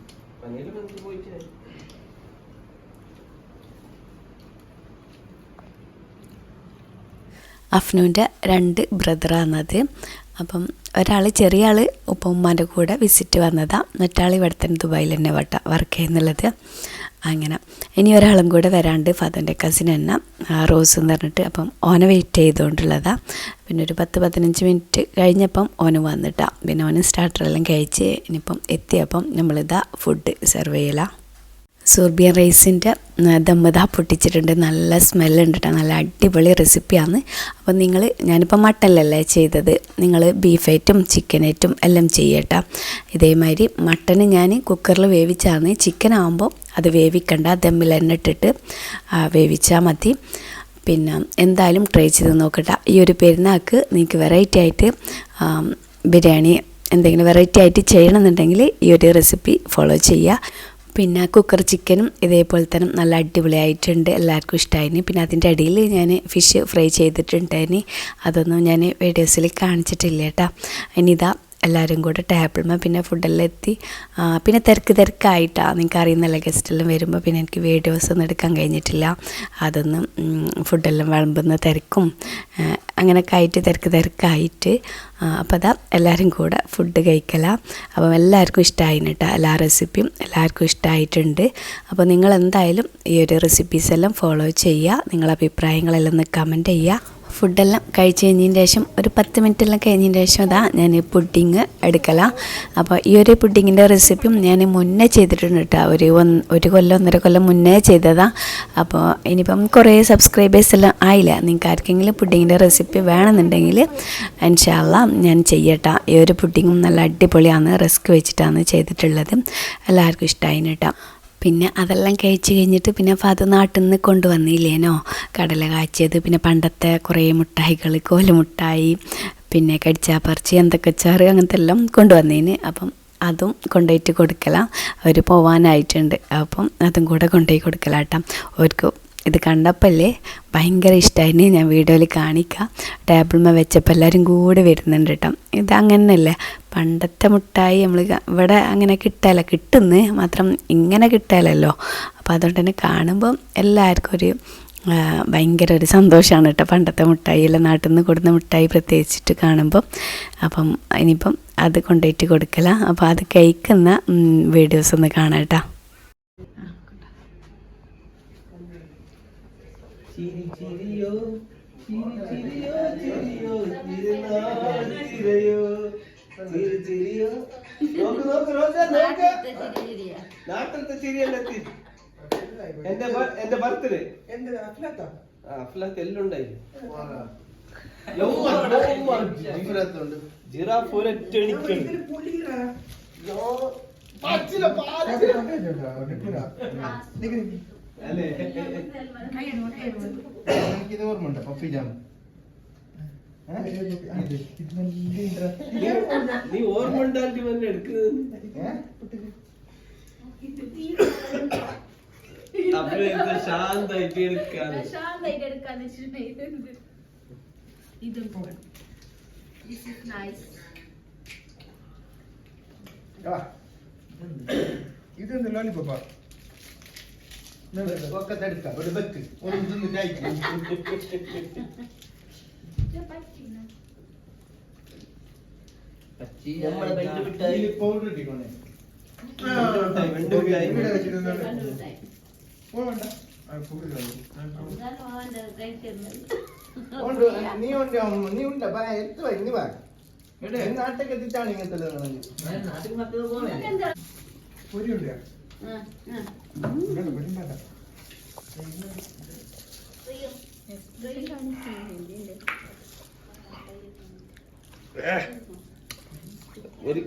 Speaker 2: പോയിട്ട്
Speaker 1: അഫ്നുവിൻ്റെ 2 ബ്രദറാണത്. അപ്പം ഒരാൾ ചെറിയ ആൾ ഉപ്പുമ്മാൻ്റെ കൂടെ വിസിറ്റ് വന്നതാണ്. മറ്റാൾ ഇവിടെ തന്നെ ദുബായിൽ തന്നെ വർക്ക് ചെയ്യുന്നുള്ളത്. അങ്ങനെ ഇനി ഒരാളും കൂടെ വരാണ്ട് ഫാദറിൻ്റെ കസിൻ തന്നെ റോസ് എന്ന് പറഞ്ഞിട്ട്. അപ്പം ഓനെ വെയിറ്റ് ചെയ്തുകൊണ്ടുള്ളതാണ്. പിന്നെ ഒരു 10-15 മിനിറ്റ് കഴിഞ്ഞപ്പം ഓന് വന്നിട്ടാണ്. പിന്നെ ഓന് സ്റ്റാർട്ടറെല്ലാം കഴിച്ച് ഇനിയിപ്പം എത്തിയപ്പം നമ്മളിതാ ഫുഡ് സെർവ് ചെയ്യലാണ്. സൂർബിയൻ റൈസിൻ്റെ ദമ്മതാ പൊട്ടിച്ചിട്ടുണ്ട്. നല്ല സ്മെല്ലുണ്ട് കേട്ടോ. നല്ല അടിപൊളി റെസിപ്പിയാണ്. അപ്പം ഞാനിപ്പോൾ മട്ടനിലല്ലേ ചെയ്തത്, നിങ്ങൾ ബീഫായിട്ടും ചിക്കനായിട്ടും എല്ലാം ചെയ്യട്ടോ. ഇതേമാതിരി മട്ടന് ഞാൻ കുക്കറിൽ വേവിച്ചാണ്. ചിക്കൻ ആകുമ്പോൾ അത് വേവിക്കണ്ട, ദമ്മിൽ തന്നെ ഇട്ടിട്ട് വേവിച്ചാൽ മതി. പിന്നെ എന്തായാലും ട്രൈ ചെയ്ത് നോക്കട്ടെ. ഈ ഒരു പെരുന്നാൾക്ക് നിങ്ങൾക്ക് വെറൈറ്റി ആയിട്ട് ബിരിയാണി എന്തെങ്കിലും വെറൈറ്റി ആയിട്ട് ചെയ്യണമെന്നുണ്ടെങ്കിൽ ഈ ഒരു റെസിപ്പി ഫോളോ ചെയ്യുക. പിന്നെ കുക്കർ ചിക്കനും ഇതേപോലെ തന്നെ നല്ല അടിപൊളിയായിട്ടുണ്ട്. എല്ലാവർക്കും ഇഷ്ടമായിന്. പിന്നെ അതിൻ്റെ ഇടയിൽ ഞാൻ ഫിഷ് ഫ്രൈ ചെയ്തിട്ടുണ്ടായിന്. അതൊന്നും ഞാൻ വീഡിയോസിൽ കാണിച്ചിട്ടില്ല കേട്ടോ. ഇനിയിതാ എല്ലാവരും കൂടെ ടേബിളിൽ പിന്നെ ഫുഡെല്ലാം എത്തി. പിന്നെ തിരക്കായിട്ടാണ്. നിങ്ങൾക്ക് അറിയുന്നല്ല, ഗസ്റ്റെല്ലാം വരുമ്പോൾ പിന്നെ എനിക്ക് വീഡിയോസൊന്നും എടുക്കാൻ കഴിഞ്ഞിട്ടില്ല. അതൊന്നും ഫുഡെല്ലാം വിളമ്പുന്ന തിരക്കും അങ്ങനെയൊക്കെ ആയിട്ട് തിരക്കായിട്ട് അപ്പോൾ അതാ എല്ലാവരും കൂടെ ഫുഡ് കഴിക്കലാണ്. അപ്പം എല്ലാവർക്കും ഇഷ്ടമായിന് കേട്ടോ. എല്ലാ റെസിപ്പിയും എല്ലാവർക്കും ഇഷ്ടമായിട്ടുണ്ട്. അപ്പോൾ നിങ്ങളെന്തായാലും ഈ ഒരു റെസിപ്പീസെല്ലാം ഫോളോ ചെയ്യുക. നിങ്ങളുടെ അഭിപ്രായങ്ങളെല്ലാം ഒന്ന് കമൻറ്റ് ചെയ്യുക. ഫുഡെല്ലാം കഴിച്ച് കഴിഞ്ഞതിന് ശേഷം ഒരു 10 മിനിറ്റെല്ലാം കഴിഞ്ഞതിന് ശേഷം അതാ ഞാൻ പുഡിങ് എടുക്കലാണ്. അപ്പോൾ ഈ ഒരു പുഡിങ്ങിൻ്റെ റെസിപ്പിയും ഞാൻ മുന്നേ ചെയ്തിട്ടുണ്ട് കേട്ടോ. ഒരു കൊല്ലം 1.5 കൊല്ലം മുന്നേ ചെയ്തതാണ്. അപ്പോൾ ഇനിയിപ്പം കുറേ സബ്സ്ക്രൈബേഴ്സ് എല്ലാം ആയില്ല. നിങ്ങൾക്ക് ആർക്കെങ്കിലും പുഡിങ്ങിൻ്റെ റെസിപ്പി വേണമെന്നുണ്ടെങ്കിൽ ഇൻഷാ അല്ലാ ഞാൻ ചെയ്യട്ടോ. ഈ ഒരു പുഡിങ്ങും നല്ല അടിപൊളിയാണ്. റിസ്ക് വെച്ചിട്ടാണ് ചെയ്തിട്ടുള്ളത്. എല്ലാവർക്കും ഇഷ്ടമായി കേട്ടോ. പിന്നെ അതെല്ലാം കഴിച്ച് കഴിഞ്ഞിട്ട് പിന്നെ അത് നാട്ടിൽ നിന്ന് കൊണ്ടുവന്നില്ലേനോ കടല കാച്ചിയത്, പിന്നെ പണ്ടത്തെ കുറേ മുട്ടായികൾ, കോലുമുട്ടായി, പിന്നെ കടിച്ചാപ്പറിച്ച് എന്തൊക്കെച്ചാറ് അങ്ങനത്തെ എല്ലാം കൊണ്ടുവന്നതിന്. അപ്പം അതും കൊണ്ടുപോയിട്ട് കൊടുക്കലാം. അവർ പോവാനായിട്ടുണ്ട്. അപ്പം അതും കൂടെ കൊണ്ടുപോയി കൊടുക്കലാട്ടാം. അവർക്ക് ഇത് കണ്ടപ്പോഴല്ലേ ഭയങ്കര ഇഷ്ടമായിന്. ഞാൻ വീഡിയോയിൽ കാണിക്കാം. ടേബിളിൽ വെച്ചപ്പോൾ എല്ലാവരും കൂടെ വരുന്നുണ്ട് കേട്ടോ. ഇതങ്ങനെയല്ലേ, പണ്ടത്തെ മുട്ടായി നമ്മൾ ഇവിടെ അങ്ങനെ കിട്ടുന്നു മാത്രം ഇങ്ങനെ കിട്ടാലല്ലോ. അപ്പോൾ അതുകൊണ്ട് തന്നെ കാണുമ്പം എല്ലാവർക്കും ഒരു ഭയങ്കര ഒരു സന്തോഷമാണ് കേട്ടോ. പണ്ടത്തെ മുട്ടായി എല്ലാം നാട്ടിൽ നിന്ന് കൊടുക്കുന്ന മുട്ടായി പ്രത്യേകിച്ചിട്ട് കാണുമ്പം. അപ്പം ഇനിയിപ്പം അത് കൊണ്ടുപോയിട്ട് കൊടുക്കല. അപ്പോൾ അത് കഴിക്കുന്ന വീഡിയോസ് ഒന്ന് കാണാം കേട്ടോ.
Speaker 2: ചിരി ചിരിയോ ചിരി ചിരിയോ ചിരിയോ ചിരിയോ ചിരി ചിരിയോ നോക്ക് റോജ നോക്ക്. നാട്ടിലത്തെ ചിരിയല്ലെത്തി. എന്റെ ബർത്ത്ഡേ അഫ്ലാത്ത് എല്ലാം ഉണ്ടായി. ജിറാഫ് ഒരൊറ്റ
Speaker 3: ഇത് ഓർമ്മ പപ്പി ജാം
Speaker 2: നീ ഓർമ്മ ഉണ്ടാക്കി വന്നെ എടുക്കുന്നത്. ശാന്തായിട്ട് എടുക്കാന്ന്
Speaker 3: ഇതെന്ത് ലോലിപ്പോപ്പാ ഒക്കത്തെടുക്കാം. ഒരു ബെക്ക് ഒരു ഇതൊന്ന് കഴിക്കും. പൗഡർ ഇട്ടിക്കൊണ്ടേ നീ ഉണ്ട എത്ത് വരി വാ. നാട്ടിലേക്ക് എത്തിച്ചാണ് ഇങ്ങനത്തെ പൊരിയുണ്ട്.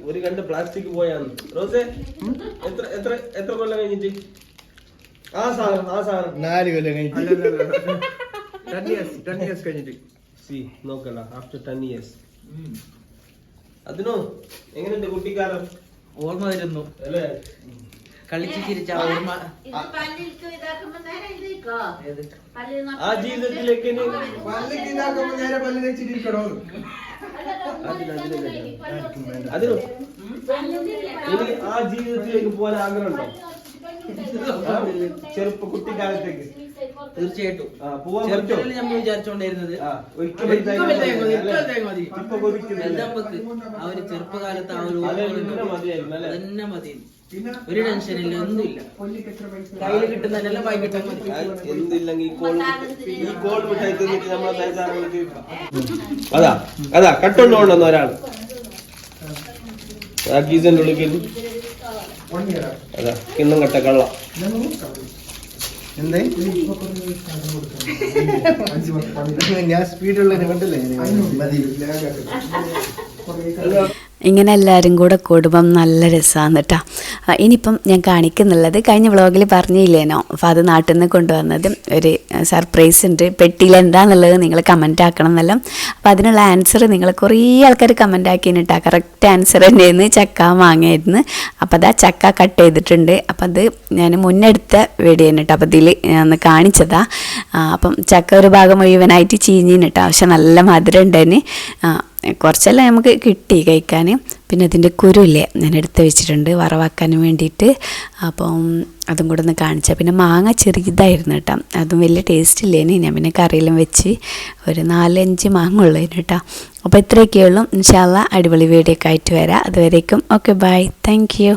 Speaker 2: ഒരു കണ്ട് പ്ലാസ്റ്റിക് പോയാന്ന്. റോസേ എത്ര എത്ര എത്ര കൊല്ലം കഴിഞ്ഞിട്ട് ആ സാധനം
Speaker 3: 4 കൊല്ലം കഴിഞ്ഞിട്ട്
Speaker 2: 10 years കഴിഞ്ഞിട്ട് നോക്കണ്ട. After 10 years. അതിനോ എങ്ങനെയുണ്ട് കുട്ടിക്കാലം?
Speaker 4: ഓർമ്മ വരുന്നു
Speaker 2: അല്ലേ?
Speaker 4: കളിച്ച് ചിരിച്ച ഓർമ്മ
Speaker 2: ആ ജീവിതത്തിലേക്ക് ഇനി
Speaker 3: പല്ലിക്ക് ഇതാക്കുമ്പോ നേരെ പല്ല് വെച്ചിരിക്കണോ
Speaker 2: അതിനും ഇനി ആ ജീവിതത്തിലേക്ക് പോകാൻ ആഗ്രഹമുണ്ടോ? ചെറുപ്പ കുട്ടിക്കാലത്തേക്ക്
Speaker 4: തീർച്ചയായിട്ടും
Speaker 2: പോവാൻ പറ്റുമോ?
Speaker 4: ചെറുപ്പത്തിൽ നമ്മൾ വിചാരിച്ചോണ്ടിരുന്നത്
Speaker 2: ഒരിക്കലും ഇപ്പൊ കൊതിക്കുന്നില്ല.
Speaker 4: ആ ഒരു ചെറുപ്പകാലത്ത് ആ ഒരു
Speaker 2: അതെന്നെ മതിയായിരുന്നു അല്ലേ?
Speaker 4: തന്നെ മതി. ഒരു ടെൻഷനില്ല, ഒന്നുമില്ല. കയ്യിൽ കിട്ടുന്നതെല്ലാം വായി കിട്ടാൻ മതി.
Speaker 2: എന്തില്ലെങ്കിൽ ഈ കോൾ മിഠായി തിന്നിട്ട് നമ്മളെ ബേജാറുകൾ അതാ കട്ടുള്ളോണ്ടെന്ന് ഒരാള് ആ ഗീസന്റെ ഉള്ളിൽ അതാ കിണ്ണം കട്ട കള്ള
Speaker 3: എന്തേ ഞാൻ സ്പീഡുള്ള കണ്ടല്ലേ
Speaker 1: ഇങ്ങനെ എല്ലാവരും കൂടെ കൂടുമ്പം നല്ല രസമാണ് കേട്ടോ. ഇനിയിപ്പം ഞാൻ കാണിക്കുന്നുള്ളത് കഴിഞ്ഞ വ്ളോഗിൽ പറഞ്ഞില്ലേനോ, അപ്പോൾ അത് നാട്ടിൽ നിന്ന് കൊണ്ടുവന്നത് ഒരു സർപ്രൈസ് ഉണ്ട്. പെട്ടിയിൽ എന്താണെന്നുള്ളത് നിങ്ങൾ കമൻ്റ് ആക്കണം എന്നല്ലോ. അപ്പോൾ അതിനുള്ള ആൻസർ നിങ്ങൾ കുറേ ആൾക്കാർ കമൻ്റ് ആക്കിയിട്ടാ. കറക്റ്റ് ആൻസർ തന്നെയായിരുന്നു ചക്ക മാങ്ങയായിരുന്നു. അപ്പോൾ അതാ ചക്ക കട്ട് ചെയ്തിട്ടുണ്ട്. അപ്പം അത് ഞാൻ മുന്നെടുത്ത വീഡിയോ തന്നെ കേട്ടോ. അപ്പോൾ ഇതിൽ ഞാൻ ഒന്ന് കാണിച്ചതാ. അപ്പം ചക്ക ഒരു ഭാഗം മുഴുവനായിട്ട് ചീഞ്ഞിന് കേട്ടോ. പക്ഷെ നല്ല മധുരം ഉണ്ടായിരുന്നു. കുറച്ചെല്ലാം നമുക്ക് കിട്ടി കഴിക്കാൻ. പിന്നെ അതിൻ്റെ കുരുല്ലേ ഞാൻ എടുത്ത് വെച്ചിട്ടുണ്ട് വറവാക്കാൻ വേണ്ടിയിട്ട്. അപ്പം അതും കൂടെ ഒന്ന് കാണിച്ചാൽ. പിന്നെ മാങ്ങ ചെറുതായിരുന്നു കേട്ടോ, അതും വലിയ ടേസ്റ്റ് ഇല്ലേന്. ഞാൻ പിന്നെ കറിയെല്ലാം വെച്ച് ഒരു 4-5 മാങ്ങ ഉള്ളതിന് കേട്ടോ. അപ്പോൾ ഇത്രയൊക്കെയുള്ളൂ. ഇൻഷാ അല്ലാഹ് അടിപൊളി വീഡിയോ ഒക്കെ ആയിട്ട് വരാം. അതുവരേക്കും ഓക്കെ, ബൈ, താങ്ക് യു.